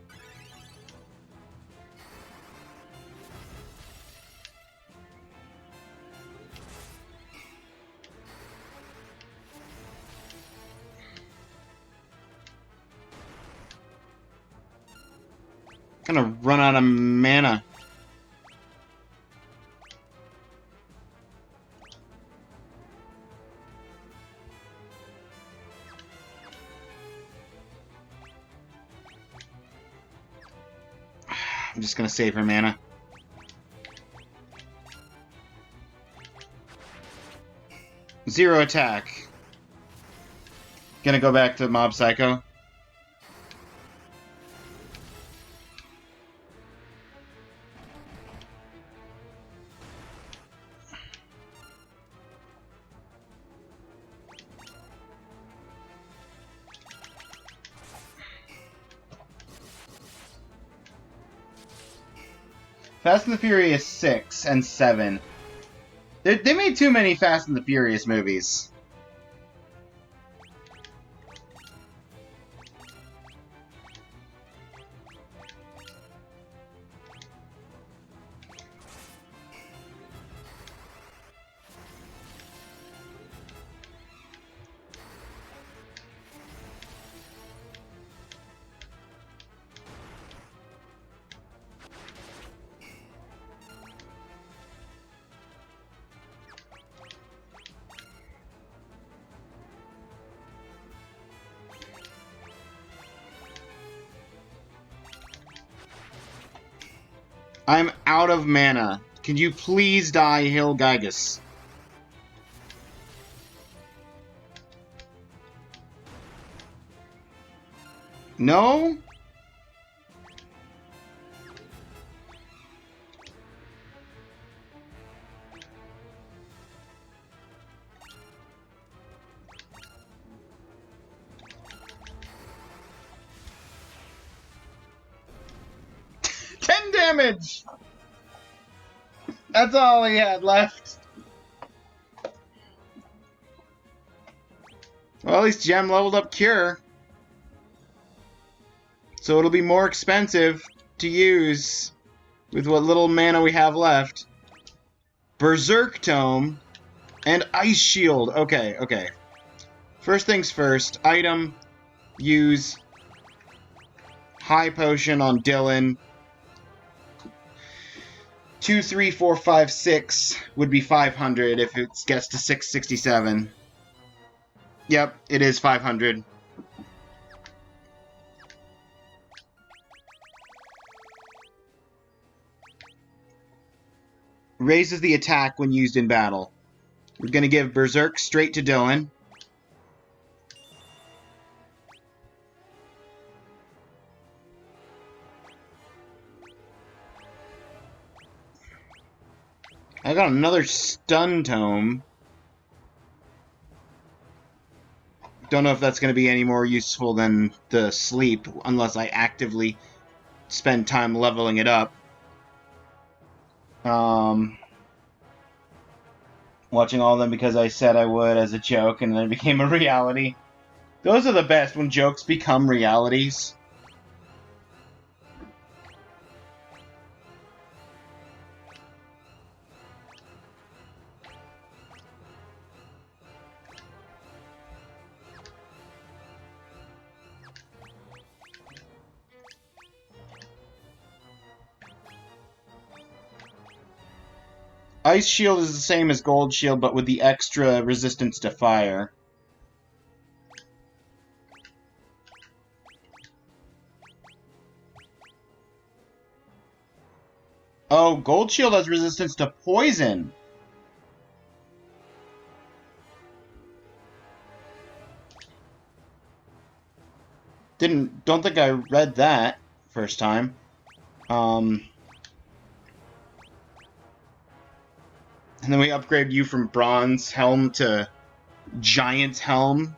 Gonna run out of mana. I'm just gonna save her mana. Zero attack. Gonna go back to Mob Psycho. Fast and the Furious 6 and 7. They made too many Fast and the Furious movies. I'm out of mana. Can you please die, Hill Gygus? No? Damage! That's all he had left. Well, at least Gem leveled up Cure. So it'll be more expensive to use with what little mana we have left. Berserk Tome and Ice Shield. Okay, okay. First things first. Item. Use High Potion on Dylan. 2, 3, 4, 5, 6 would be 500 if it gets to 667. Yep, it is 500. Raises the attack when used in battle. We're going to give Berserk straight to Dylan. I got another Stun Tome. Don't know if that's going to be any more useful than the Sleep, unless I actively spend time leveling it up. Watching all of them because I said I would as a joke, and then it became a reality. Those are the best, when jokes become realities. Ice Shield is the same as Gold Shield, but with the extra resistance to fire. Oh, Gold Shield has resistance to poison. Don't think I read that first time. And then we upgrade you from bronze helm to giant helm.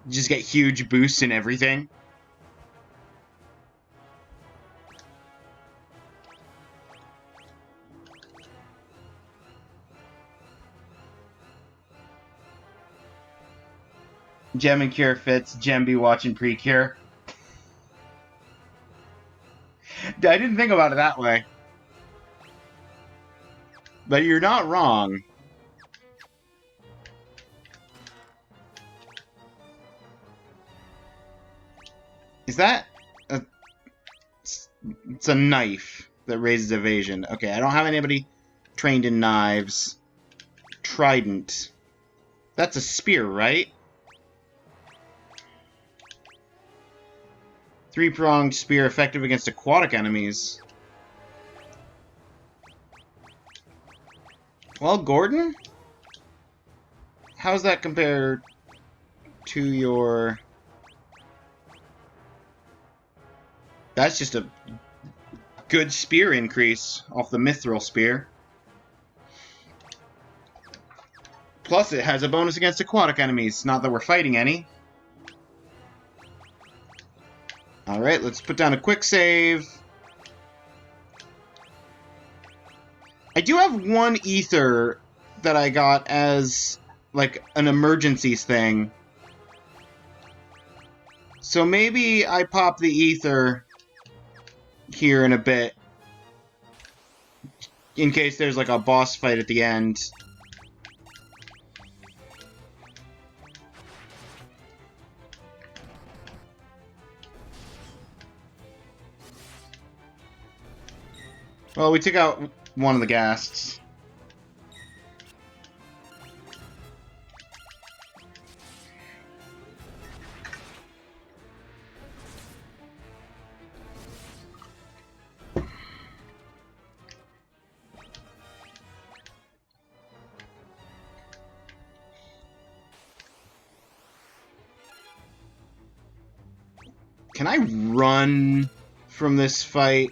You just get huge boosts in everything. Gem and Cure fits. Gem be watching Precure. I didn't think about it that way. But you're not wrong. Is that a... It's a knife that raises evasion. Okay, I don't have anybody trained in knives. Trident. That's a spear, right? Three-pronged spear effective against aquatic enemies. Well, Gordon? How's that compared to your... That's just a good spear increase off the mithril spear. Plus, it has a bonus against aquatic enemies. Not that we're fighting any. Alright, let's put down a quick save. I do have one ether that I got as, like, an emergencies thing. So maybe I pop the ether here in a bit. In case there's, like, a boss fight at the end. Well, we took out one of the ghasts. Can I run from this fight?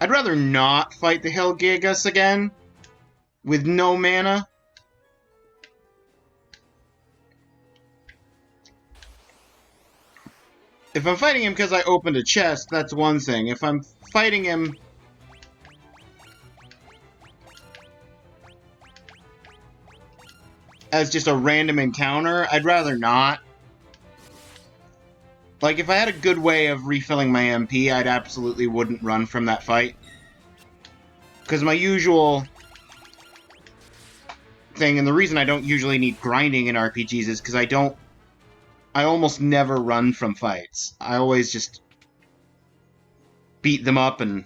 I'd rather not fight the Helgigas again with no mana. If I'm fighting him because I opened a chest, that's one thing. If I'm fighting him as just a random encounter, I'd rather not. Like, if I had a good way of refilling my MP, I'd absolutely wouldn't run from that fight. Because my usual thing, and the reason I don't usually need grinding in RPGs is because I almost never run from fights. I always just beat them up and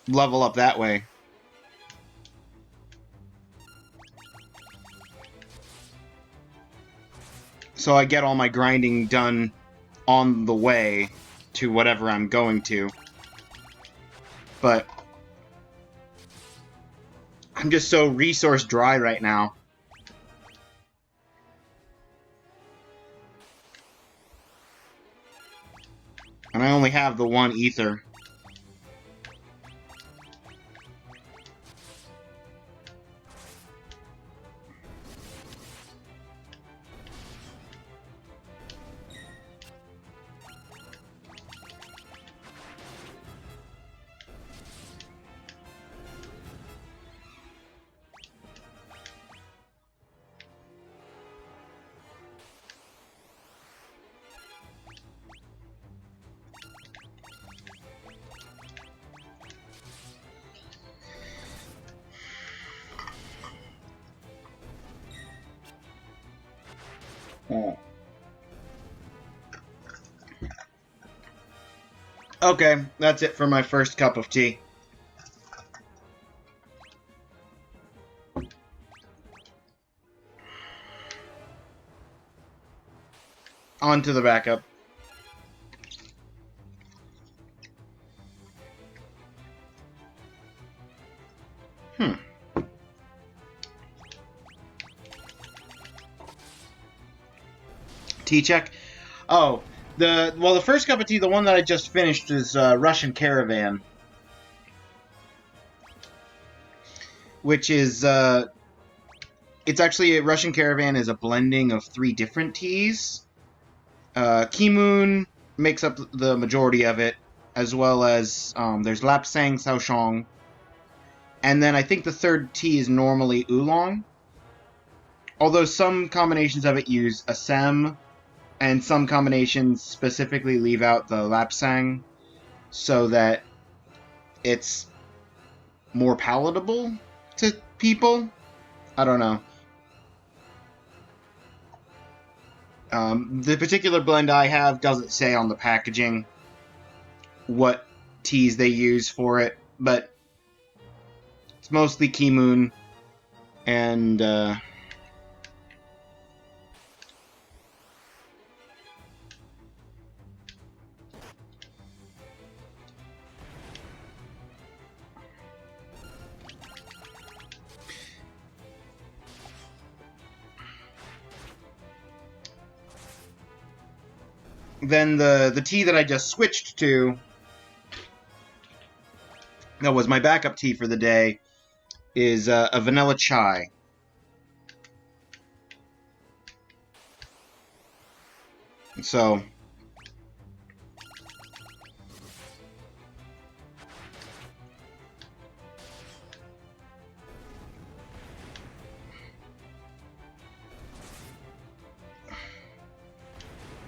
level up that way. So I get all my grinding done on the way to whatever I'm going to. But I'm just so resource dry right now. And I only have the one ether. Oh. Okay, that's it for my first cup of tea. On to the backup. Tea check? Oh, The first cup of tea, the one that I just finished, is Russian Caravan, which is it's actually Russian Caravan is a blending of 3 different teas. Kimoon makes up the majority of it, as well as there's Lapsang Shaoshong, and then I think the third tea is normally oolong. Although some combinations of it use Assam, and some combinations specifically leave out the Lapsang, so that it's more palatable to people. I don't know. The particular blend I have doesn't say on the packaging what teas they use for it, but it's mostly Kimoon and then the tea that I just switched to, that was my backup tea for the day, is a vanilla chai. So,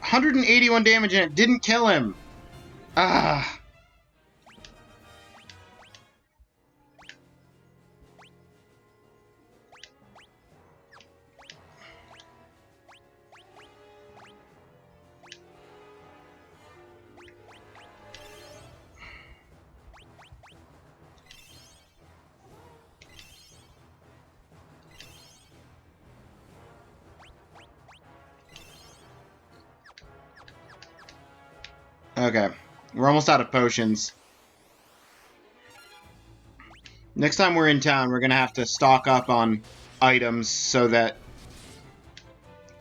$181 damage and it didn't kill him. Ah. Okay, we're almost out of potions. Next time we're in town, we're going to have to stock up on items so that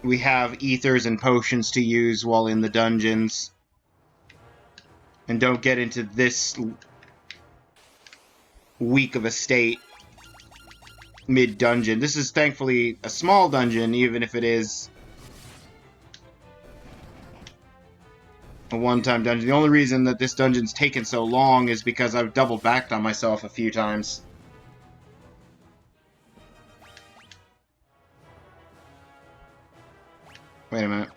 we have ethers and potions to use while in the dungeons. And don't get into this weak of a state mid-dungeon. This is thankfully a small dungeon, even if it is a one-time dungeon. The only reason that this dungeon's taken so long is because I've double backed on myself a few times. Wait a minute.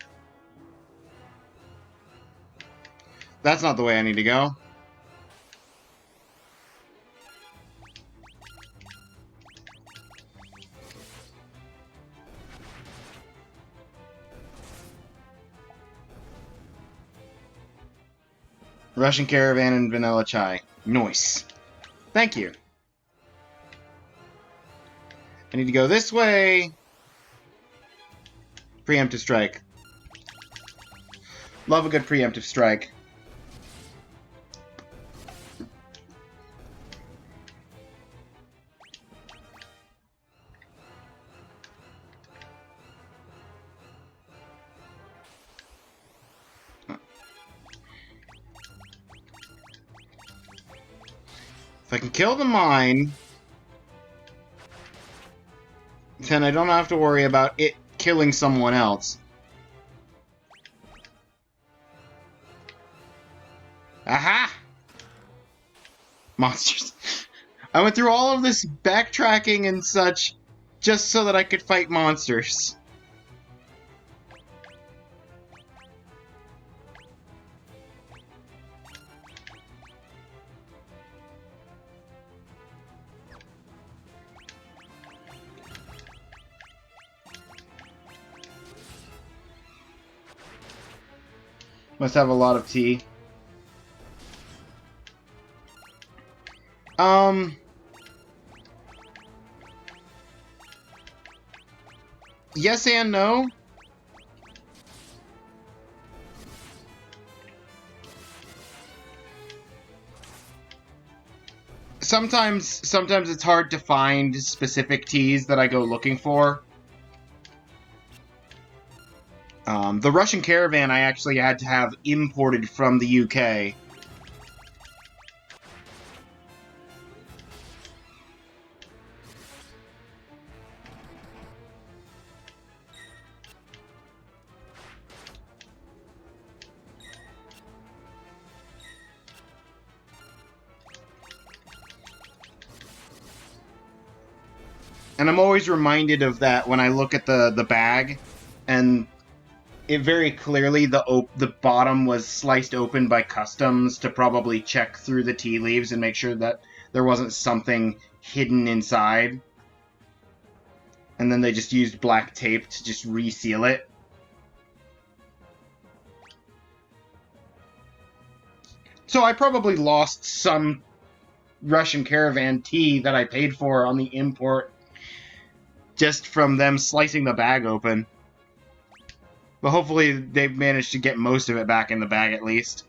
That's not the way I need to go. Russian Caravan and vanilla chai. Nice. Thank you. I need to go this way. Preemptive strike. Love a good preemptive strike. If I can kill the mine, then I don't have to worry about it killing someone else. Aha! Monsters. I went through all of this backtracking and such just so that I could fight monsters. Must have a lot of tea. Yes and no. Sometimes it's hard to find specific teas that I go looking for. The Russian caravan I actually had to have imported from the UK. And I'm always reminded of that when I look at the bag, and it very clearly, the bottom was sliced open by customs to probably check through the tea leaves and make sure that there wasn't something hidden inside. And then they just used black tape to just reseal it. So I probably lost some Russian caravan tea that I paid for on the import just from them slicing the bag open. But hopefully they've managed to get most of it back in the bag at least.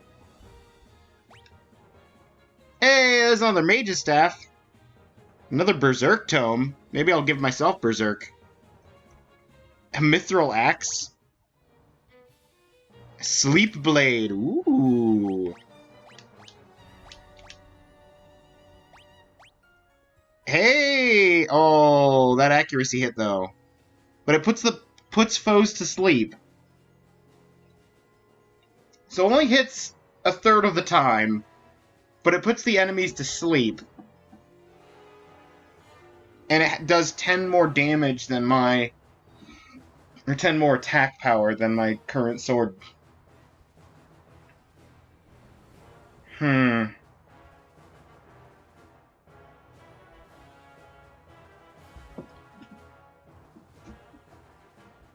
Hey, there's another mage's staff. Another berserk tome. Maybe I'll give myself berserk. A mithril axe. Sleep blade. Ooh. Hey! Oh, that accuracy hit though. But it puts foes to sleep. So it only hits a third of the time, but it puts the enemies to sleep. And it does 10 more damage than my... or 10 more attack power than my current sword. I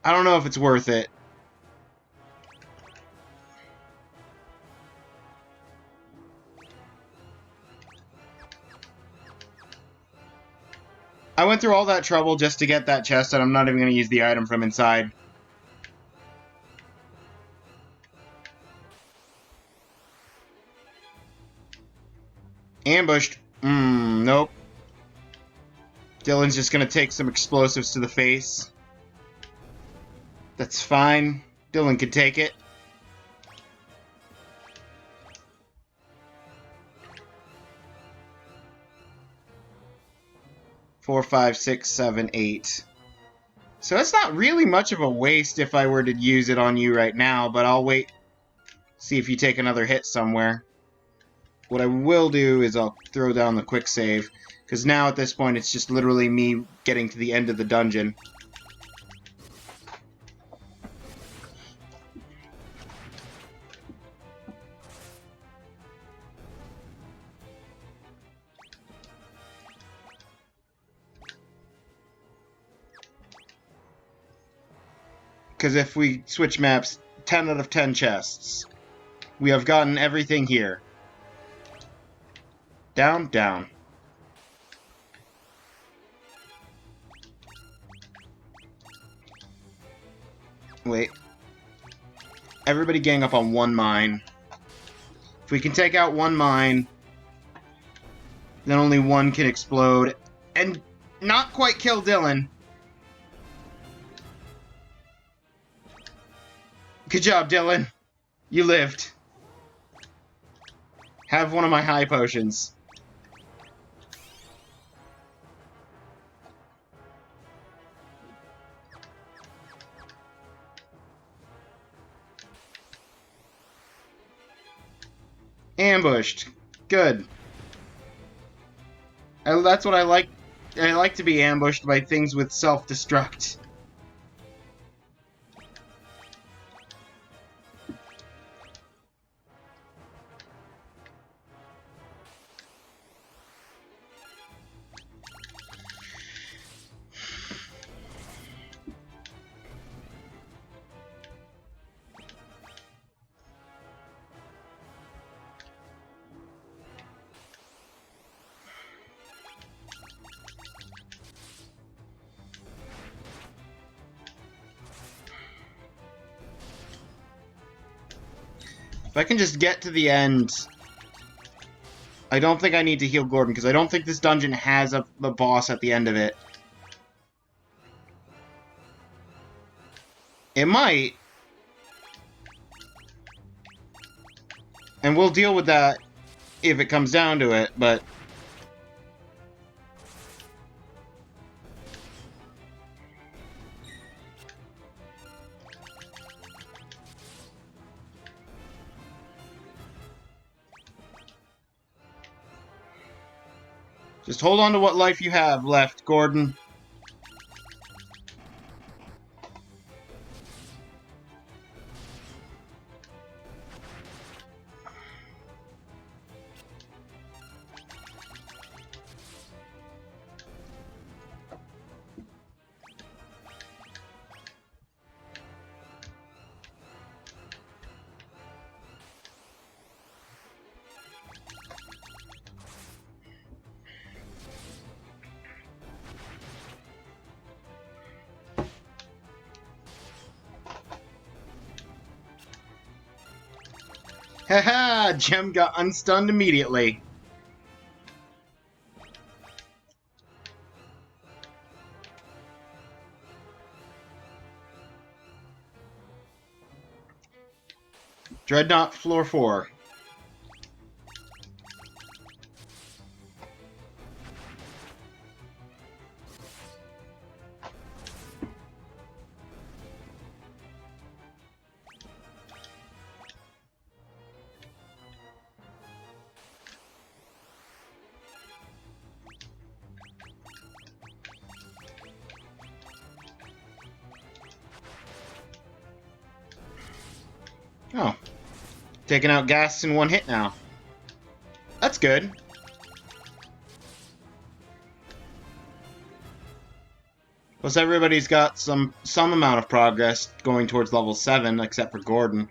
don't know if it's worth it. I went through all that trouble just to get that chest, and I'm not even going to use the item from inside. Ambushed. Nope. Dylan's just going to take some explosives to the face. That's fine. Dylan can take it. Four, 5, 6, 7, 8. So that's not really much of a waste if I were to use it on you right now, but I'll wait. See if you take another hit somewhere. What I will do is I'll throw down the quick save, because now at this point it's just literally me getting to the end of the dungeon. Because if we switch maps, 10 out of 10 chests. We have gotten everything here. Down, down. Wait. Everybody gang up on one mine. If we can take out one mine, then only one can explode. And not quite kill Dylan. Good job, Dylan. You lived. Have one of my high potions. Ambushed. Good. That's what I like. I like to be ambushed by things with self-destruct. If I can just get to the end... I don't think I need to heal Gordon, because I don't think this dungeon has a boss at the end of it. It might. And we'll deal with that if it comes down to it, but... Just hold on to what life you have left, Gordon. Haha! Gem got unstunned immediately. Dreadnaught floor 4. Oh. Taking out gas in one hit now. That's good. Plus everybody's got some amount of progress going towards level 7, except for Gordon.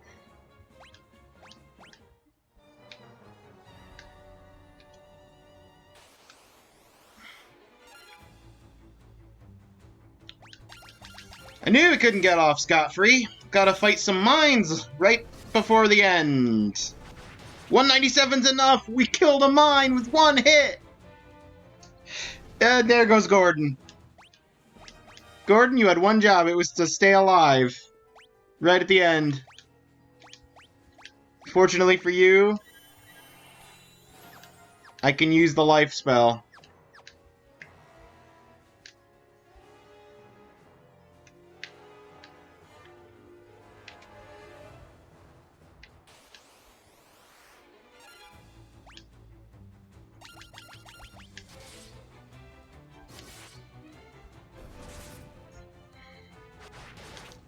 I knew we couldn't get off scot-free. Gotta fight some mines right before the end. 197's enough! We killed a mine with one hit! And there goes Gordon. Gordon, you had one job. It was to stay alive. Right at the end. Fortunately for you, I can use the life spell.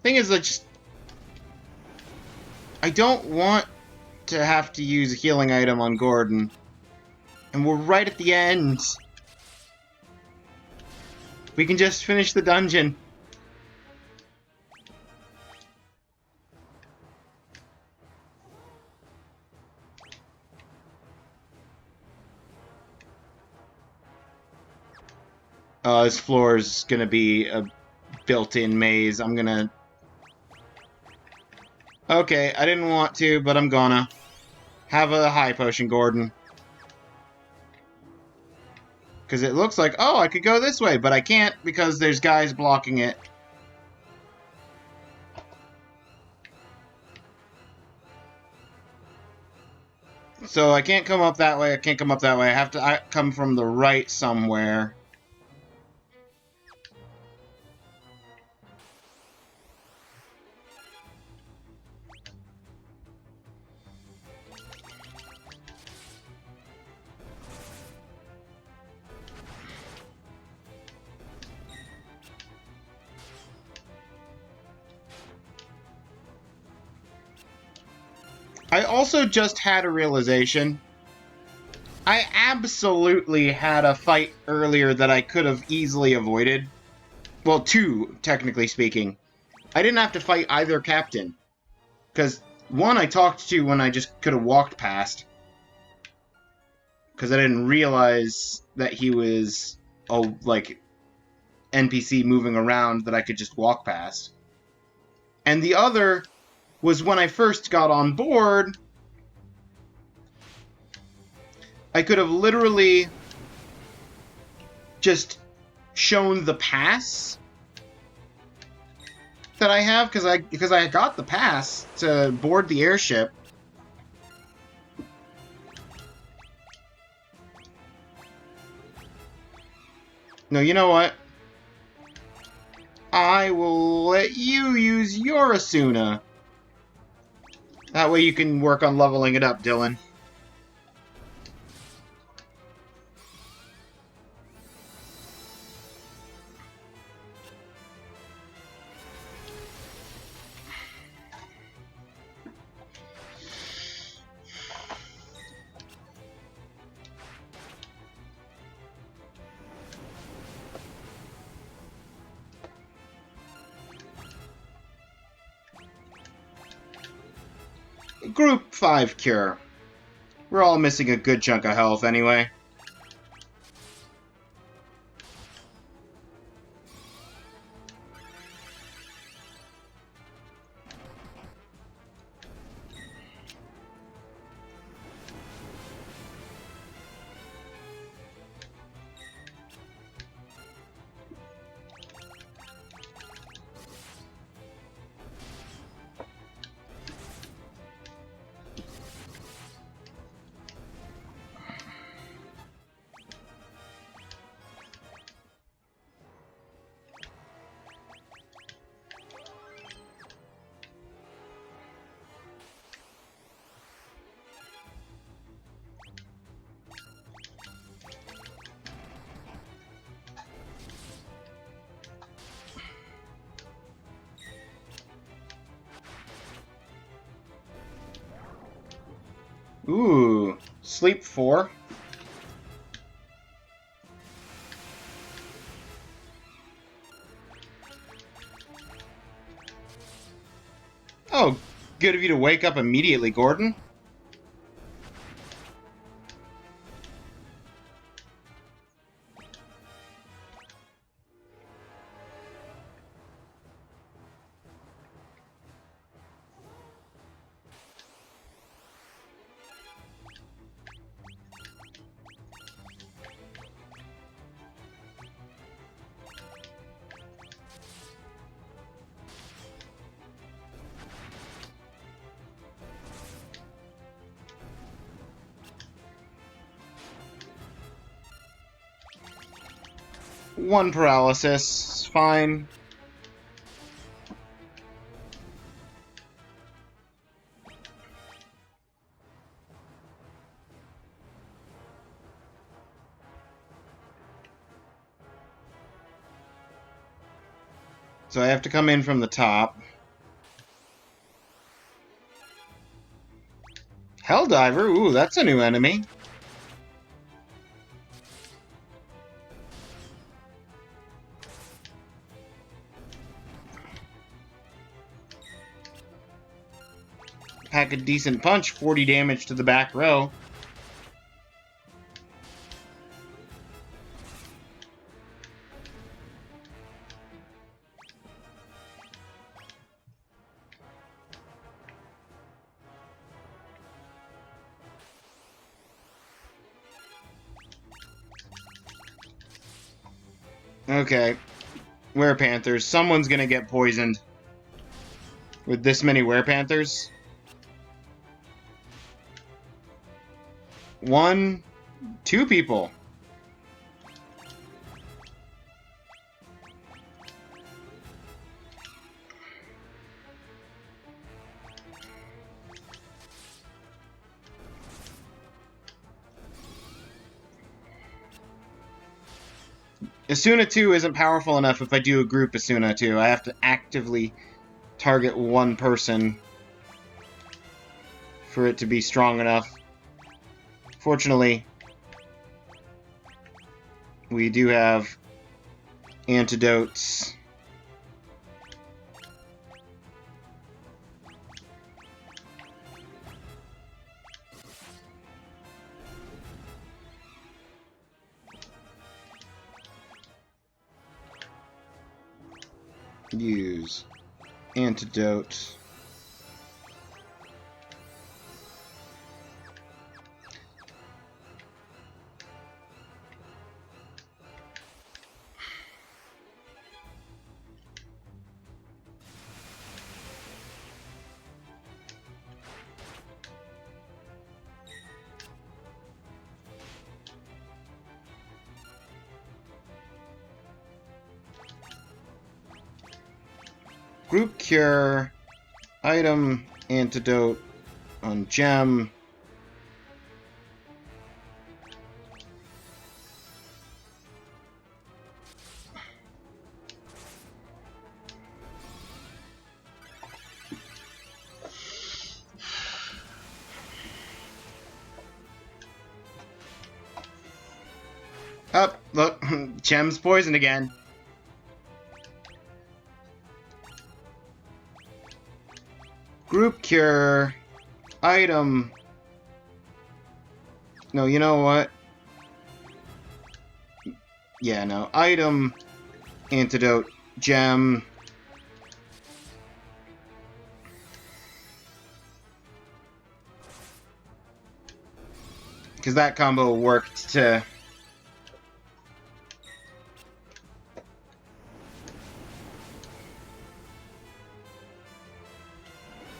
Thing is, I don't want to have to use a healing item on Gordon. And we're right at the end. We can just finish the dungeon. This floor is gonna be a built-in maze. I'm gonna... Okay, I didn't want to, but I'm gonna. Have a high potion, Gordon. Because it looks like, oh, I could go this way, but I can't because there's guys blocking it. So I can't come up that way, I can't come up that way. I have to come from the right somewhere. I also just had a realization. I absolutely had a fight earlier that I could have easily avoided. Well, two, technically speaking. I didn't have to fight either captain. Because one I talked to when I just could have walked past. Because I didn't realize that he was, like, NPC moving around that I could just walk past. And the other was when I first got on board, I could have literally just shown the pass that I have, because I got the pass to board the airship. No, you know what? I will let you use your Asuna. That way you can work on leveling it up, Dylan. Group 5 cure. We're all missing a good chunk of health anyway. Ooh, sleep 4. Oh, good of you to wake up immediately, Gordon. One paralysis. Fine. So I have to come in from the top. Helldiver? Ooh, that's a new enemy. Pack a decent punch, 40 damage to the back row. Okay. Werepanthers. Someone's gonna get poisoned. With this many werepanthers. 1, 2 people. Asuna 2 isn't powerful enough if I do a group Asuna 2. I have to actively target one person for it to be strong enough. Fortunately, we do have antidotes. Use antidote. Group cure. Item antidote on gem. Up, look, gem's poisoned again. Group cure. Item. No, you know what? Yeah, no. Item. Antidote. Gem. Because that combo worked to...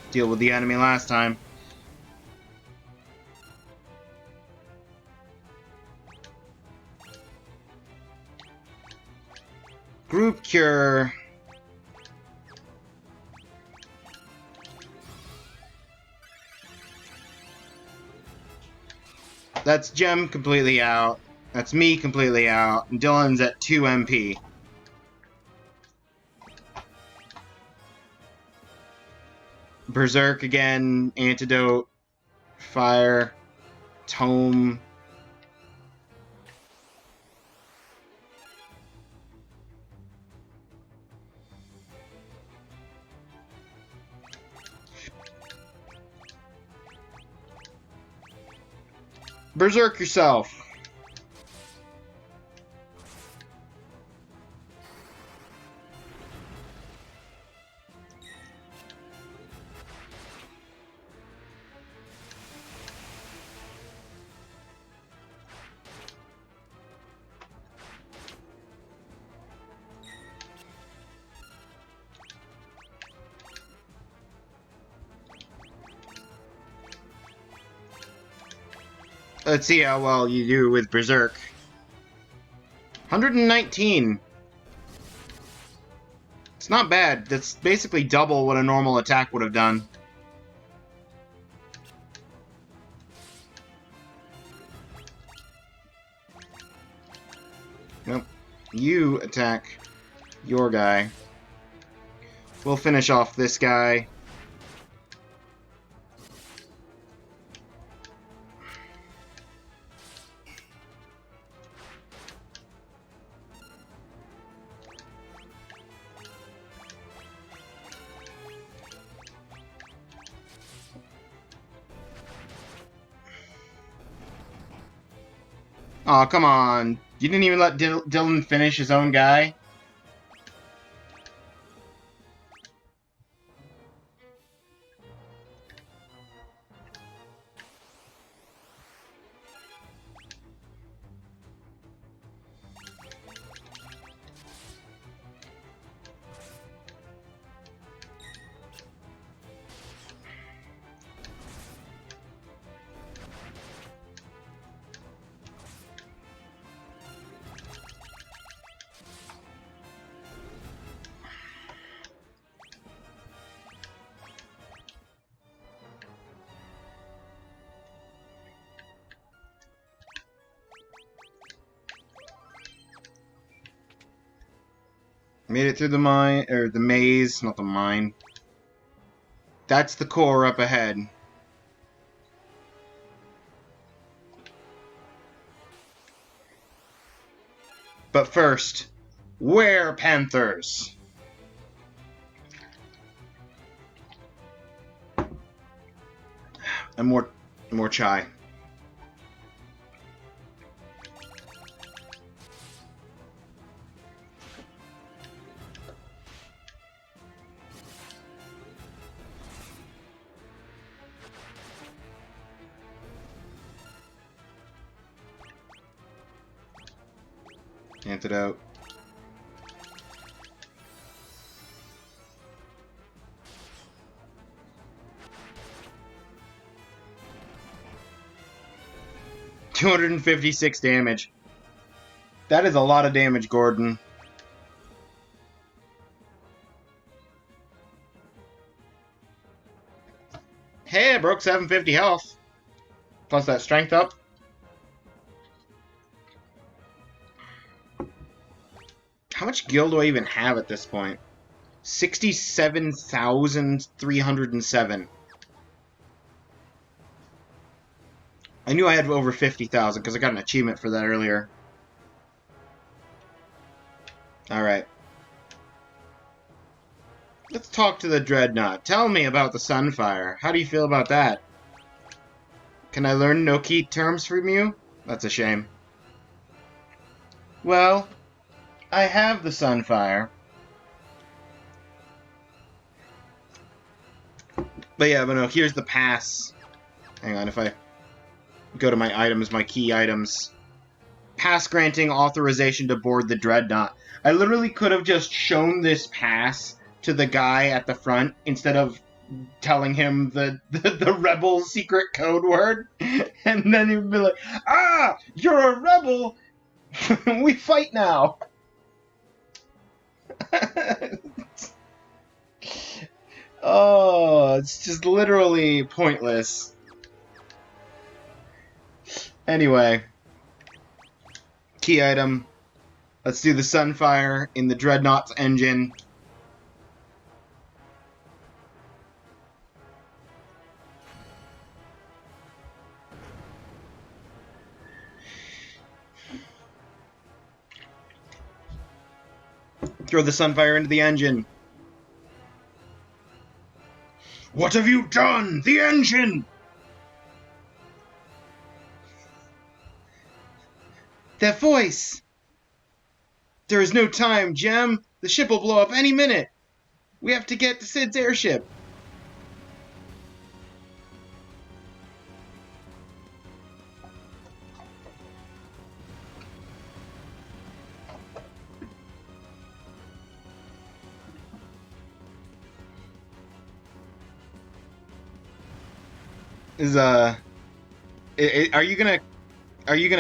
deal with the enemy last time. Group cure. That's Gem completely out. That's me completely out. And Dylan's at 2 MP. Berserk again. Antidote. Fire. Tome. Berserk yourself. Let's see how well you do with Berserk. 119. It's not bad. That's basically double what a normal attack would have done. Nope. You attack your guy. We'll finish off this guy. Aw, come on. You didn't even let Dylan finish his own guy? Made it through the mine, or the maze, not the mine. That's the core up ahead. But first, were-panthers. And more chai. Antidote. $256 damage. That is a lot of damage, Gordon. Hey, I broke 750 health. Plus that strength up. How much gil do I even have at this point? 67,307. I knew I had over 50,000 because I got an achievement for that earlier. Alright. Let's talk to the Dreadnaught. Tell me about the Sunfire. How do you feel about that? Can I learn no key terms from you? That's a shame. Well, I have the Sunfire. But yeah, but no, here's the pass. Hang on, if I go to my items, my key items. Pass granting authorization to board the Dreadnaught. I literally could have just shown this pass to the guy at the front instead of telling him the rebel secret code word. And then he'd be like, ah, you're a rebel! We fight now! Oh, it's just literally pointless. Anyway. Key item. Let's do the Sunfire in the Dreadnaught's engine. Throw the Sunfire into the engine. What have you done? The engine! That voice! There is no time, Gem. The ship will blow up any minute. We have to get to Sid's airship. Are you gonna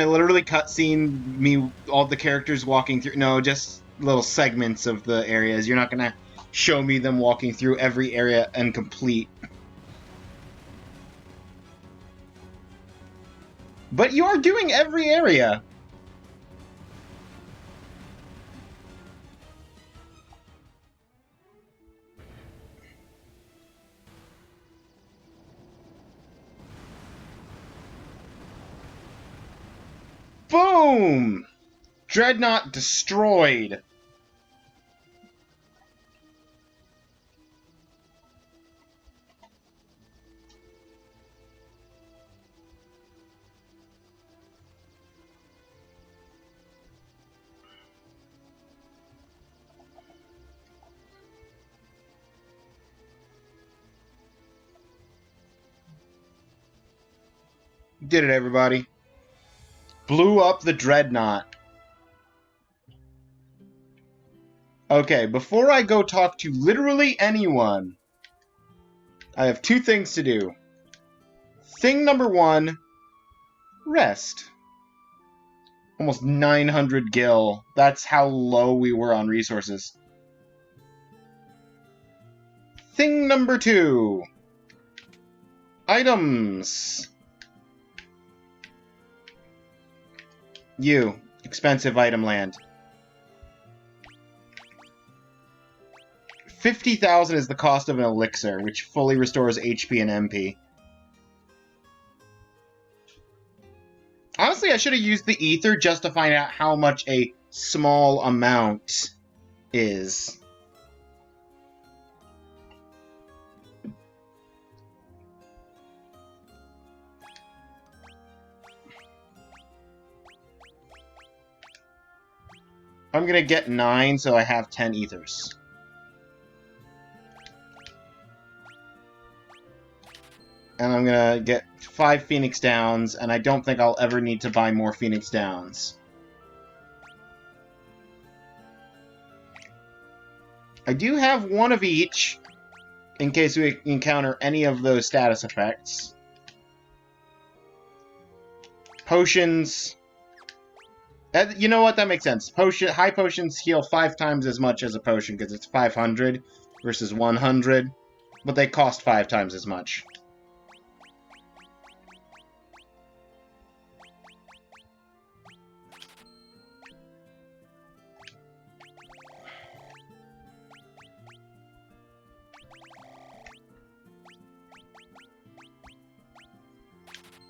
literally cutscene me all the characters walking through? No, just little segments of the areas. You're not gonna show me them walking through every area and complete. But you are doing every area. Boom! Dreadnaught destroyed. Did it, everybody. Blew up the Dreadnaught. Okay, before I go talk to literally anyone, I have two things to do. Thing number one, rest. Almost 900 gil. That's how low we were on resources. Thing number two, items. You, expensive item land. 50,000 is the cost of an elixir, which fully restores HP and MP. Honestly, I should have used the ether just to find out how much a small amount is. I'm gonna get 9, so I have 10 ethers. And I'm gonna get 5 Phoenix Downs, and I don't think I'll ever need to buy more Phoenix Downs. I do have one of each, in case we encounter any of those status effects. Potions. You know what? That makes sense. High potions heal 5 times as much as a potion, because it's 500 versus 100, but they cost 5 times as much.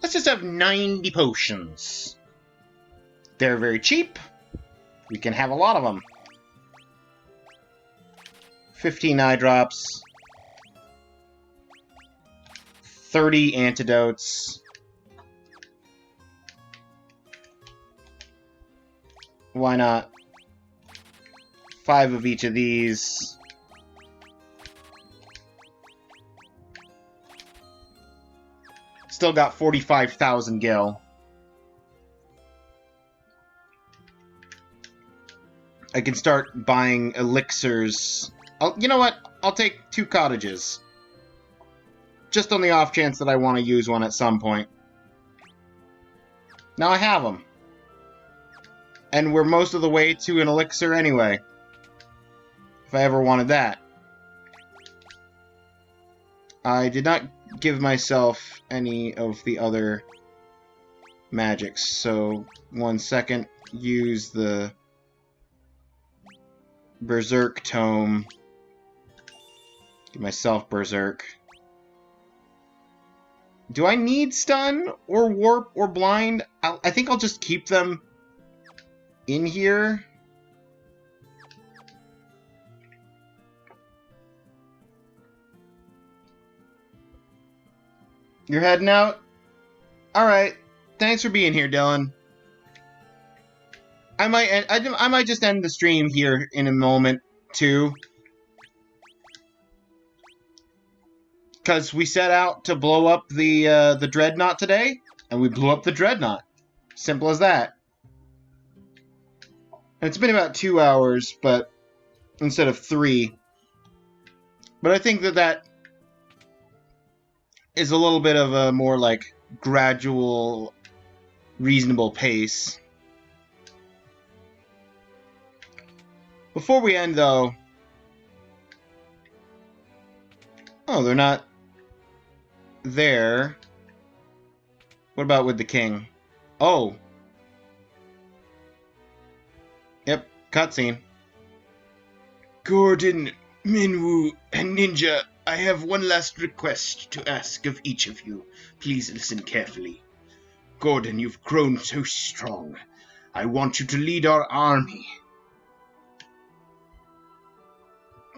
Let's just have 90 potions. They're very cheap. We can have a lot of them. 15 eye drops. 30 antidotes. Why not? 5 of each of these. Still got 45,000 gil. I can start buying elixirs. You know what? I'll take 2 cottages. Just on the off chance that I want to use one at some point. Now I have them. And we're most of the way to an elixir anyway. If I ever wanted that. I did not give myself any of the other magics, so 1 second, use the Berserk Tome. Give myself Berserk. Do I need Stun, or Warp, or Blind? I think I'll just keep them in here. You're heading out? Alright. Thanks for being here, Dylan. I might just end the stream here in a moment, too. Because we set out to blow up the Dreadnaught today, and we blew up the Dreadnaught. Simple as that. And it's been about 2 hours, but instead of 3. But I think that is a little bit of a more, like, gradual, reasonable pace. Before we end, though... Oh, they're not there. What about with the king? Oh. Yep, cutscene. Gordon, Minwoo, and Ninja, I have one last request to ask of each of you. Please listen carefully. Gordon, you've grown so strong. I want you to lead our army.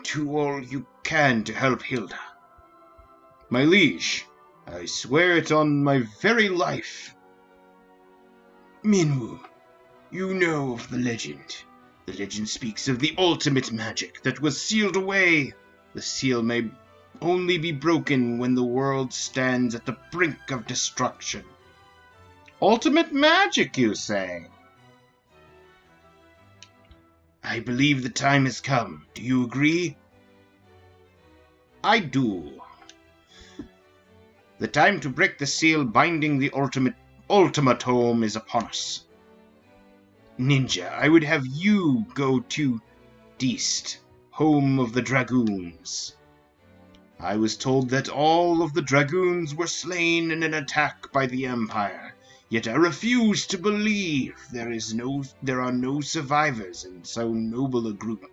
Do all you can to help Hilda. My liege, I swear it on my very life. Minwoo, you know of the legend. The legend speaks of the ultimate magic that was sealed away. The seal may only be broken when the world stands at the brink of destruction. Ultimate magic, you say? I believe the time has come. Do you agree? I do. The time to break the seal binding the ultimatome is upon us. Ninja, I would have you go to Deist, home of the Dragoons. I was told that all of the Dragoons were slain in an attack by the Empire, yet I refuse to believe there are no survivors in so noble a group.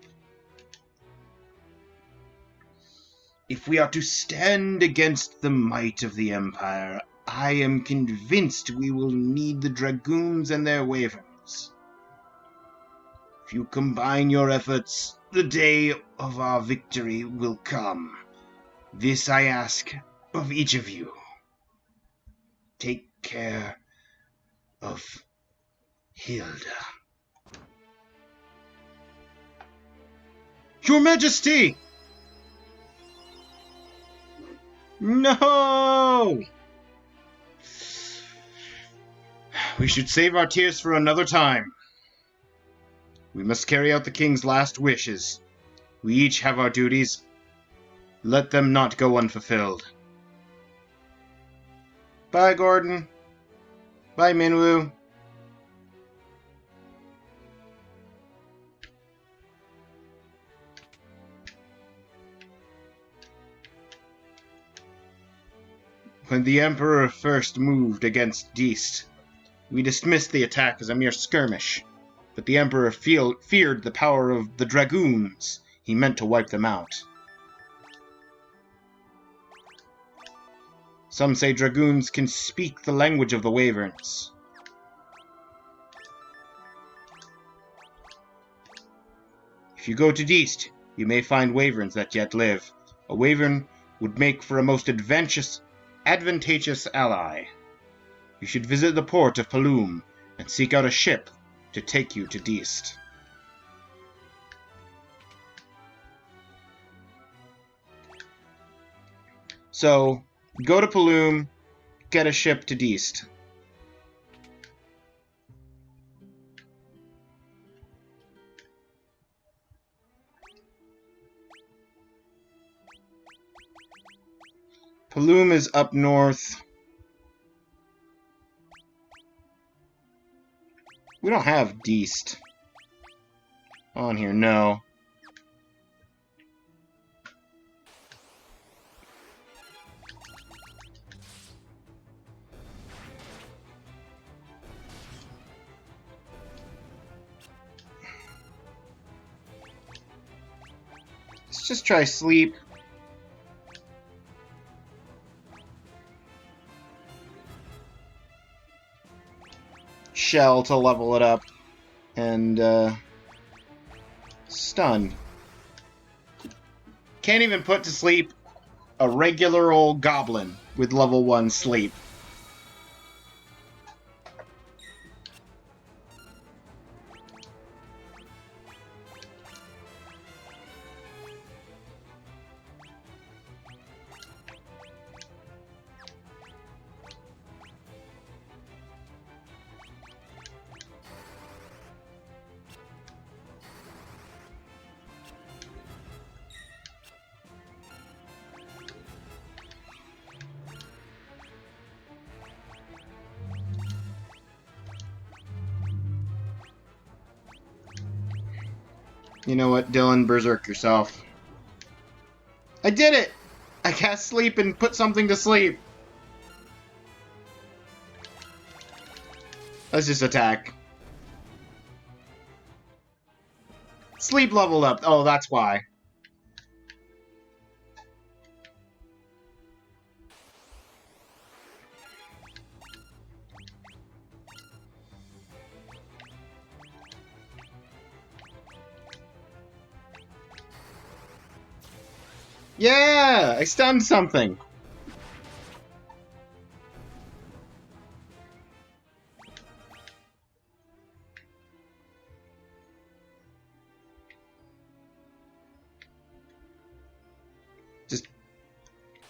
If we are to stand against the might of the Empire, I am convinced we will need the Dragoons and their wyverns. If you combine your efforts, the day of our victory will come. This I ask of each of you. Take care of Hilda. Your Majesty! No! We should save our tears for another time. We must carry out the king's last wishes. We each have our duties. Let them not go unfulfilled. Bye, Gordon. Bye, Minwoo. When the Emperor first moved against Deist, we dismissed the attack as a mere skirmish. But the Emperor feared the power of the Dragoons. He meant to wipe them out. Some say dragoons can speak the language of the wyverns. If you go to the east, you may find wyverns that yet live. A wyvern would make for a most advantageous ally. You should visit the port of Paloom and seek out a ship to take you to the east. So, go to Paloom, get a ship to the east. Paloom is up north. We don't have Deast on here, no. Let's just try sleep. Shell to level it up. And, stun. Can't even put to sleep a regular old goblin with level 1 sleep. You know what, Dylan? Berserk yourself. I did it! I cast sleep and put something to sleep. Let's just attack. Sleep leveled up. Oh, that's why. Yeah! I stunned something! Just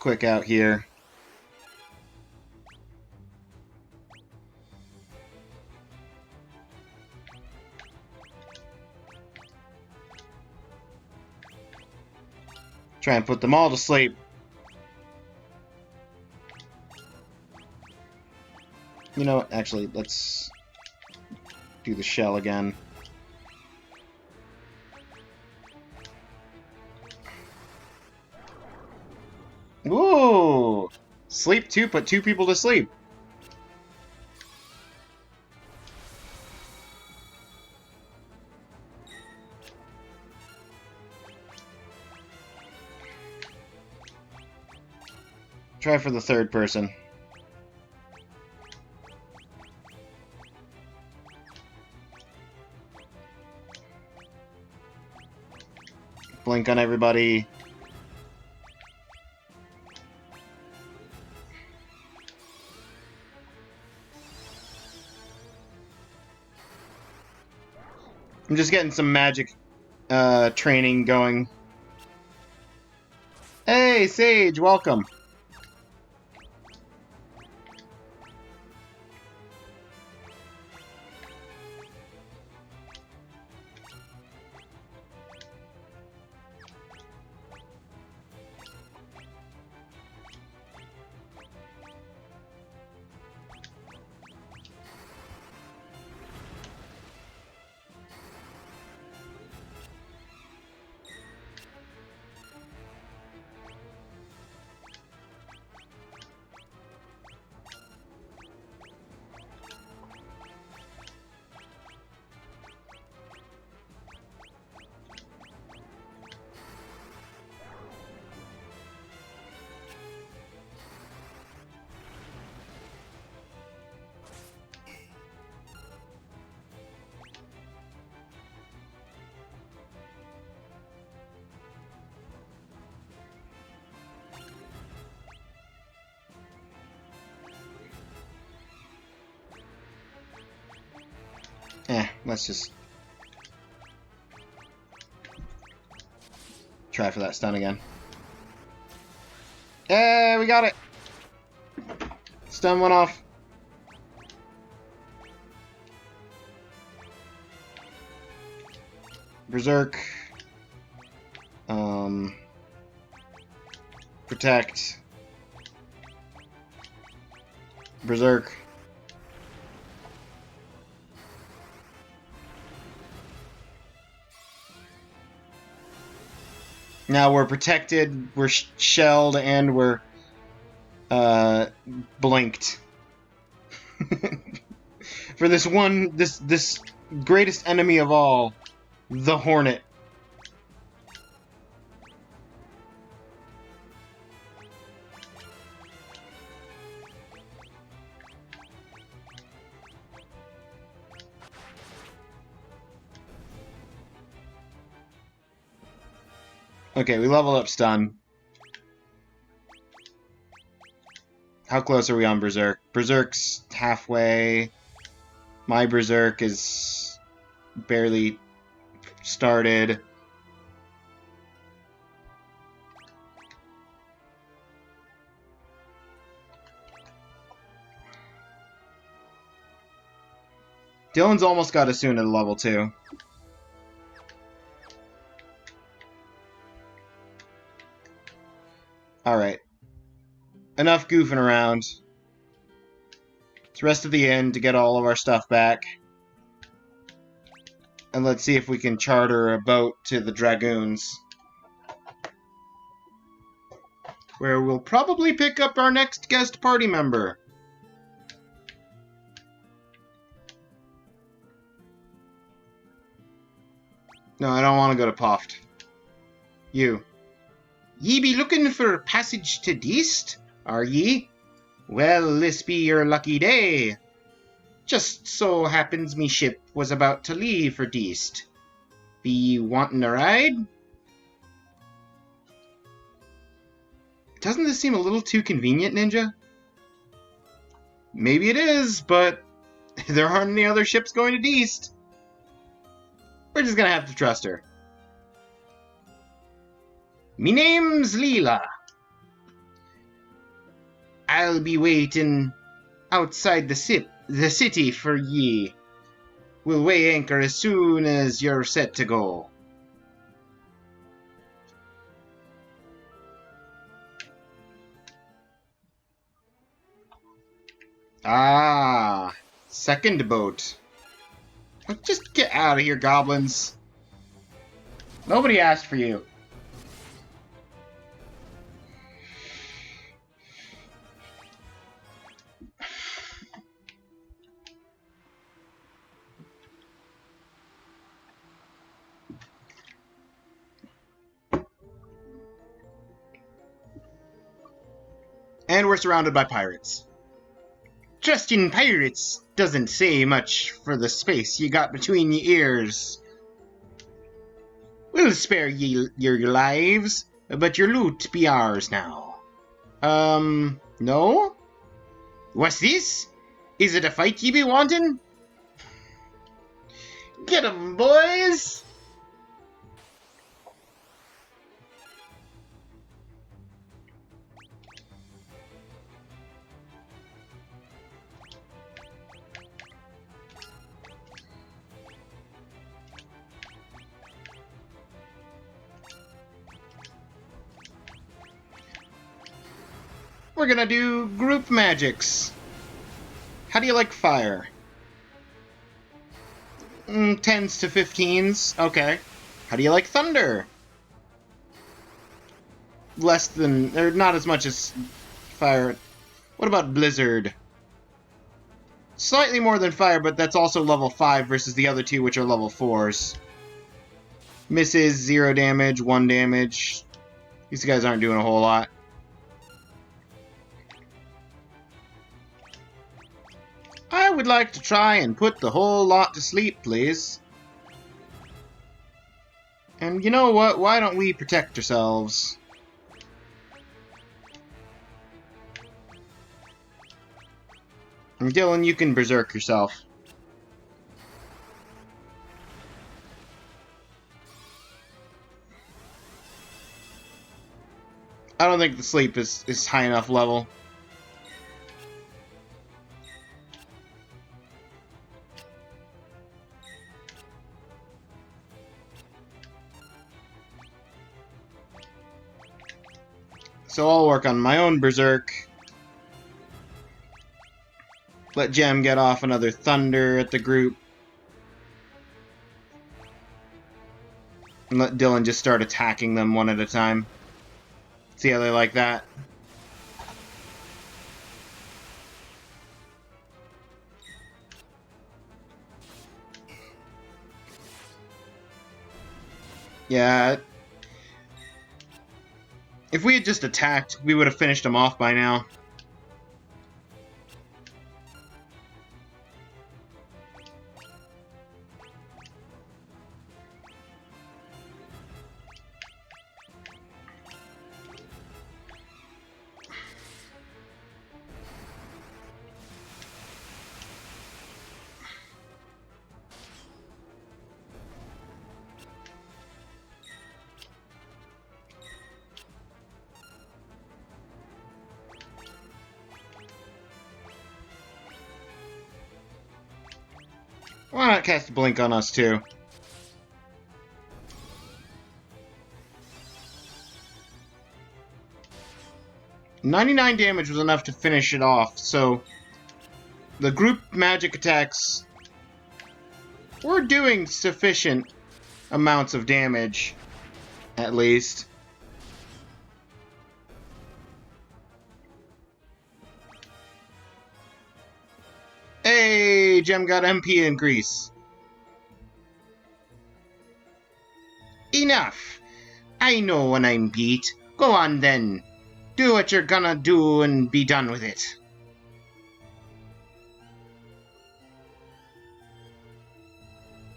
quick out here. Try and put them all to sleep. You know what? Actually, let's do the shell again. Ooh! Sleep 2, put 2 people to sleep. Try for the third person. Blink on everybody. I'm just getting some magic training going. Hey, Sage, welcome. Let's just try for that stun again. We got it! Stun went off. Berserk. Protect. Berserk. Now we're protected, we're shelled, and we're blinked. For this greatest enemy of all, the Hornet. Okay, we leveled up stun. How close are we on Berserk? Berserk's halfway. My Berserk is barely started. Dylan's almost got Asuna to level 2. Alright. Enough goofing around. It's rest of the end to get all of our stuff back. And let's see if we can charter a boat to the Dragoons. Where we'll probably pick up our next guest party member. No, I don't want to go to Poft. You. Ye be looking for passage to Deast, are ye? Well, this be your lucky day. Just so happens me ship was about to leave for Deast. Be ye wantin' a ride? Doesn't this seem a little too convenient, Ninja? Maybe it is, but there aren't any other ships going to Deast. We're just gonna have to trust her. Me name's Leela. I'll be waiting outside the city for ye. We'll weigh anchor as soon as you're set to go. Ah, second boat. Just get out of here, goblins. Nobody asked for you. And we're surrounded by pirates. Trusting pirates doesn't say much for the space you got between your ears. We'll spare ye your lives, but your loot be ours now. No? What's this? Is it a fight ye be wanting? Get 'em, boys! We're gonna do group magics. How do you like fire? 10s to 15s. Okay. How do you like thunder? Less than, or not as much as fire. What about blizzard? Slightly more than fire, but that's also level 5 versus the other two, which are level 4s. Misses, 0 damage, 1 damage. These guys aren't doing a whole lot. I would like to try and put the whole lot to sleep, please. And you know what? Why don't we protect ourselves? And Dylan, you can berserk yourself. I don't think the sleep is high enough level. So I'll work on my own Berserk. Let Gem get off another Thunder at the group. And let Dylan just start attacking them one at a time. See how they like that? Yeah. If we had just attacked, we would have finished them off by now. Why not cast a Blink on us, too? $99 damage was enough to finish it off, so... The group magic attacks were doing sufficient amounts of damage, at least. Hey, Gem got MP increase. Enough! I know when I'm beat. Go on then. Do what you're gonna do and be done with it.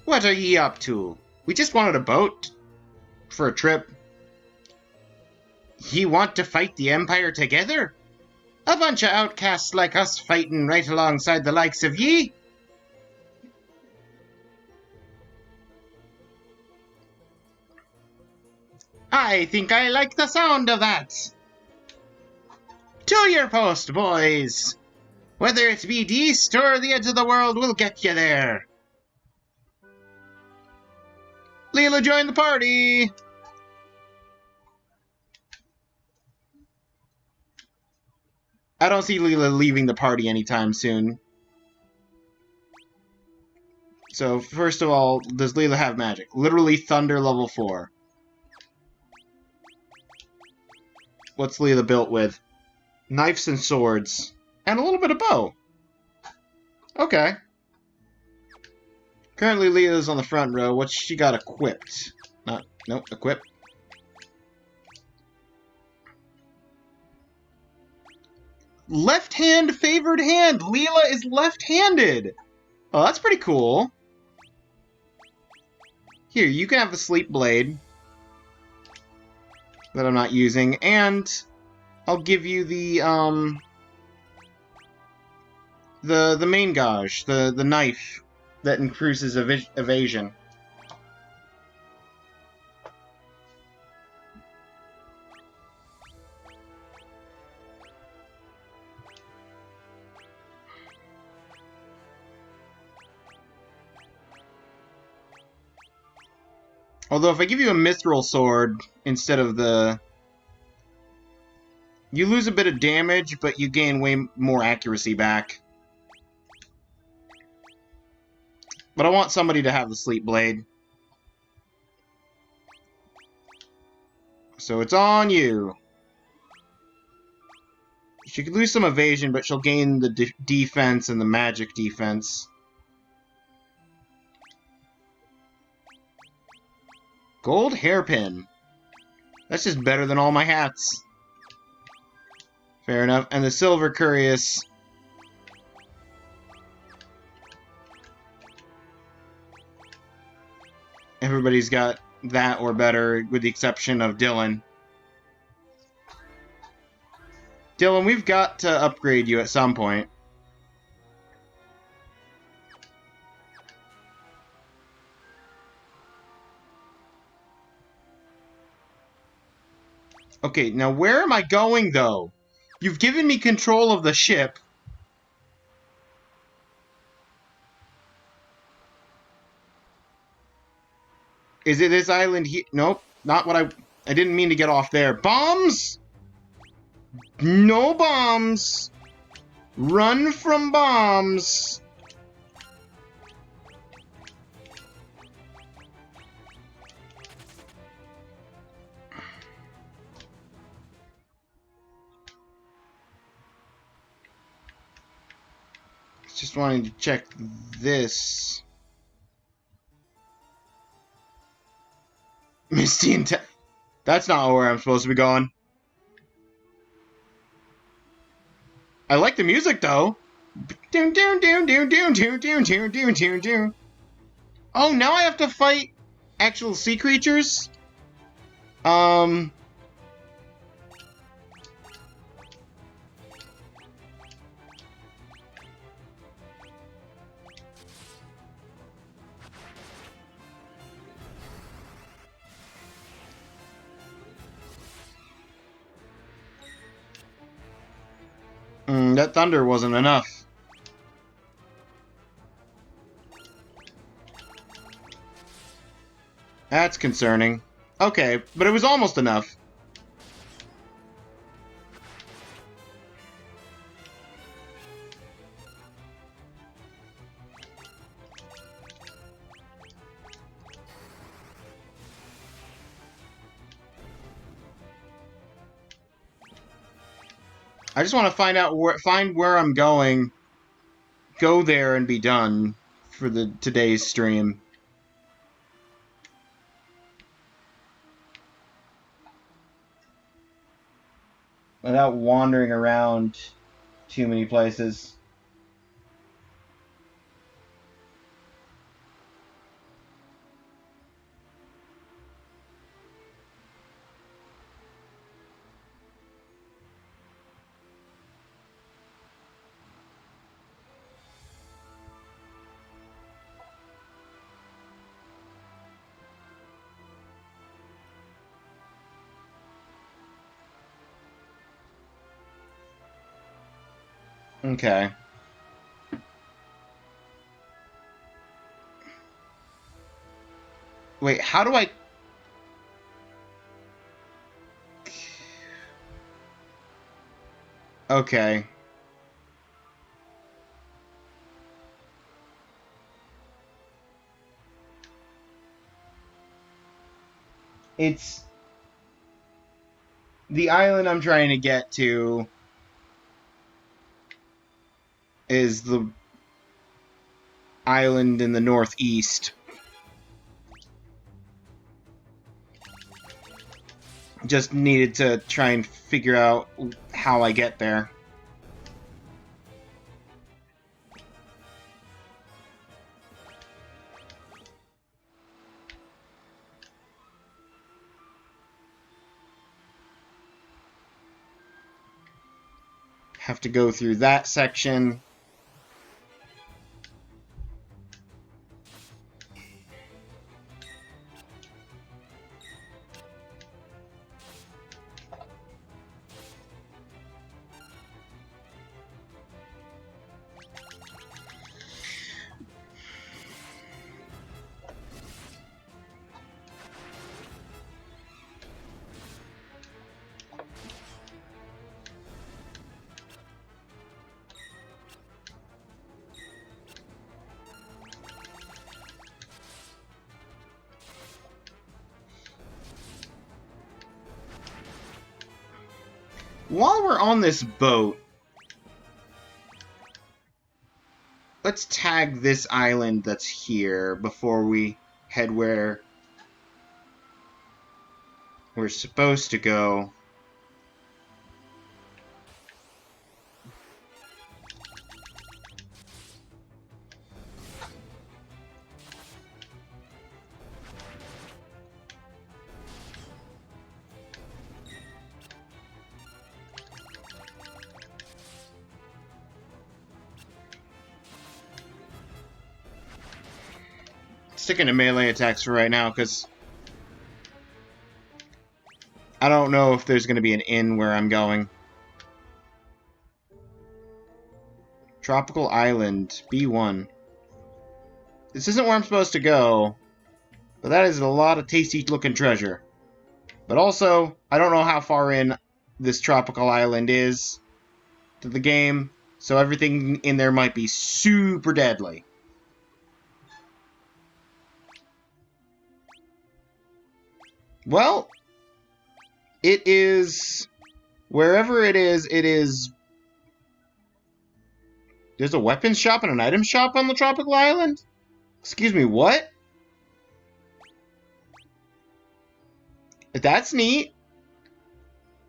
What are ye up to? We just wanted a boat. For a trip. Ye want to fight the Empire together? A bunch of outcasts like us fighting right alongside the likes of ye? I think I like the sound of that. To your post, boys. Whether it be east or the edge of the world, we'll get you there. Leela joined the party. I don't see Leela leaving the party anytime soon. So, first of all, does Leela have magic? Literally Thunder level 4. What's Leela built with? Knives and swords. And a little bit of bow. Okay. Currently, Leela's on the front row. What's she got equipped? Nope, equipped. Left hand favored hand. Leela is left-handed. Oh, that's pretty cool. Here, you can have the sleep blade that I'm not using, and I'll give you the main gauge, the knife that increases evasion. Although if I give you a mithril sword instead of the... You lose a bit of damage, but you gain way more accuracy back. But I want somebody to have the sleep blade. So it's on you. She could lose some evasion, but she'll gain the defense and the magic defense. Gold hairpin. That's just better than all my hats. Fair enough. And the silver curious. Everybody's got that or better, with the exception of Dylan. Dylan, we've got to upgrade you at some point. Okay, now where am I going, though? You've given me control of the ship. Is it this island here? Nope, not what I didn't mean to get off there. Bombs? No bombs! Run from bombs! Just wanting to check this. Misty and That's not where I'm supposed to be going. I like the music though. Doon doon doon doon doon doon doon doon doon doon doon. Oh, now I have to fight actual sea creatures? That thunder wasn't enough. That's concerning. Okay, but it was almost enough. I just want to find where I'm going, go there, and be done for today's stream. Without wandering around too many places. Okay. Wait, how do I... Okay. It's... The island I'm trying to get to is the island in the northeast. Just needed to try and figure out how I get there. Have to go through that section. While we're on this boat, let's tag this island that's here before we head where we're supposed to go. Sticking to melee attacks for right now, because I don't know if there's going to be an inn where I'm going. Tropical Island, B1. This isn't where I'm supposed to go, but that is a lot of tasty-looking treasure. But also, I don't know how far in this tropical island is to the game, so everything in there might be super deadly. Well, it is... Wherever it is... There's a weapons shop and an item shop on the tropical island? Excuse me, what? That's neat.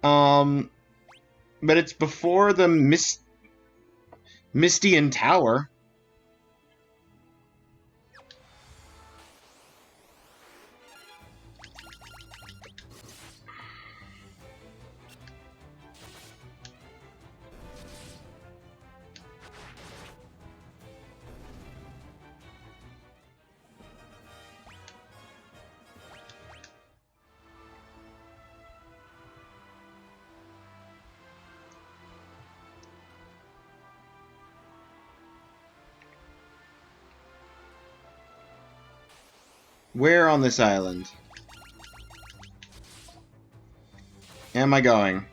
But it's before the Mystian Tower. Where on this island am I going?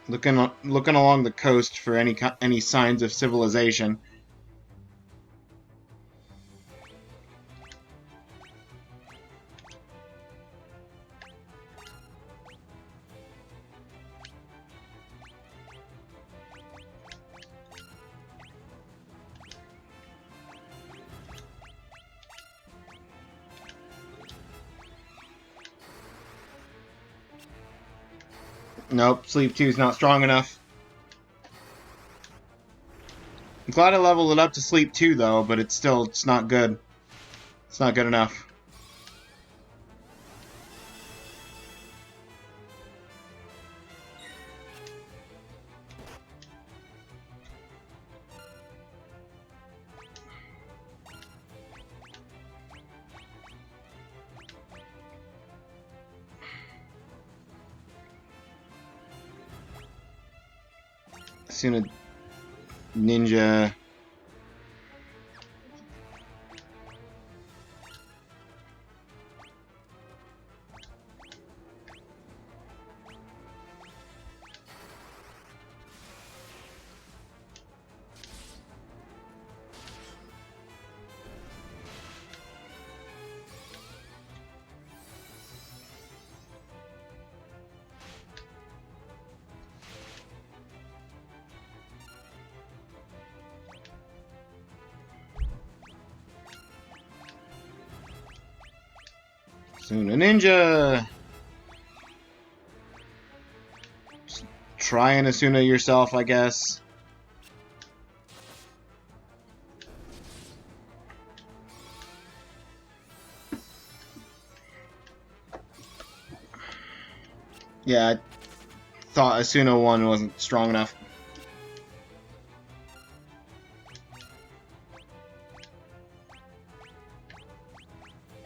Looking along the coast for any signs of civilization. Nope, Sleep 2 is not strong enough. I'm glad I leveled it up to Sleep 2 though, but it's not good. It's not good enough. Suna Ninja. Suna Ninja! Just try and Asuna yourself, I guess. Yeah, I thought Asuna 1 wasn't strong enough.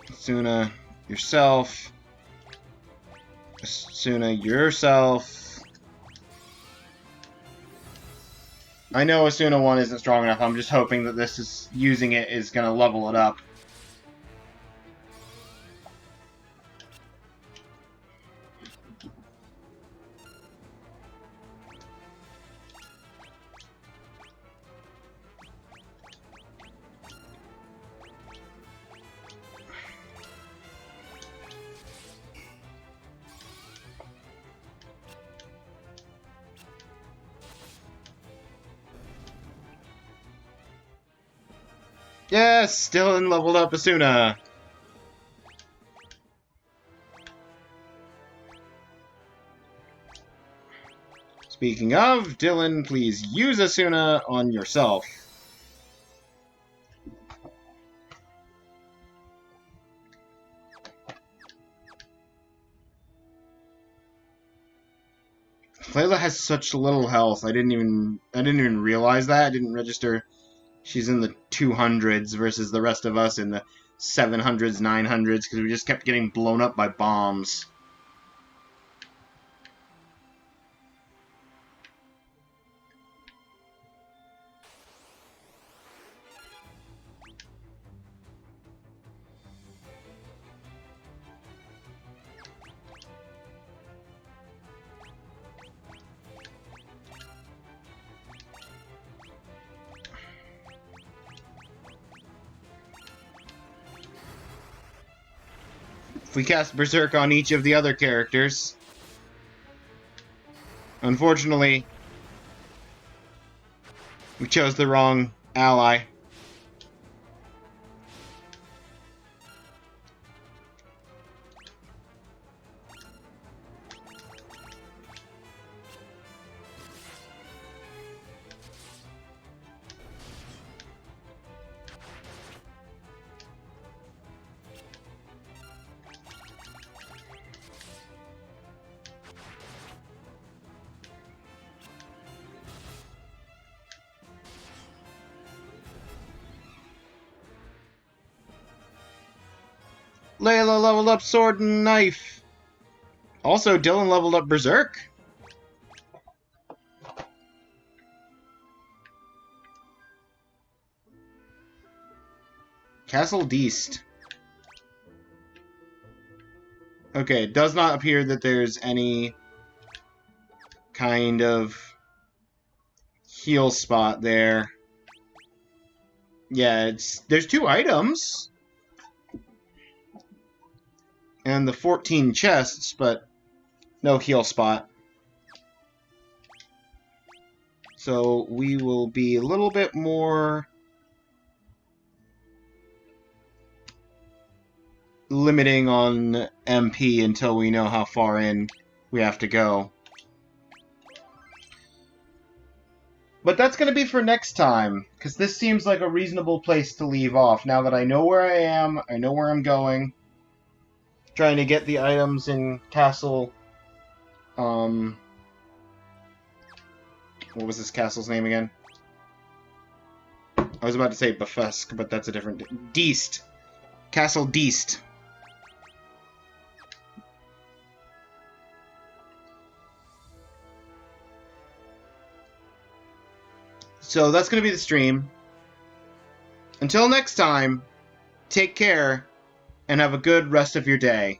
Asuna yourself. Asuna yourself. I know Asuna 1 isn't strong enough. I'm just hoping that using it is going to level it up. Yes! Dylan leveled up Asuna! Speaking of, Dylan, please use Asuna on yourself. Layla has such little health. I didn't even realize that. I didn't register she's in the 200s versus the rest of us in the 700s, 900s, because we just kept getting blown up by bombs. If we cast Berserk on each of the other characters... Unfortunately, we chose the wrong ally. Layla leveled up Sword and Knife. Also, Dylan leveled up Berserk. Castle Deist. Okay, it does not appear that there's any kind of heal spot there. Yeah, there's 2 items. And the 14 chests, but no heal spot. So we will be a little bit more limiting on MP until we know how far in we have to go. But that's going to be for next time, because this seems like a reasonable place to leave off. Now that I know where I am, I know where I'm going. Trying to get the items in Castle... what was this castle's name again? I was about to say Bafusque, but that's a different... Deist. Castle Deist. So that's going to be the stream. Until next time, take care, and have a good rest of your day.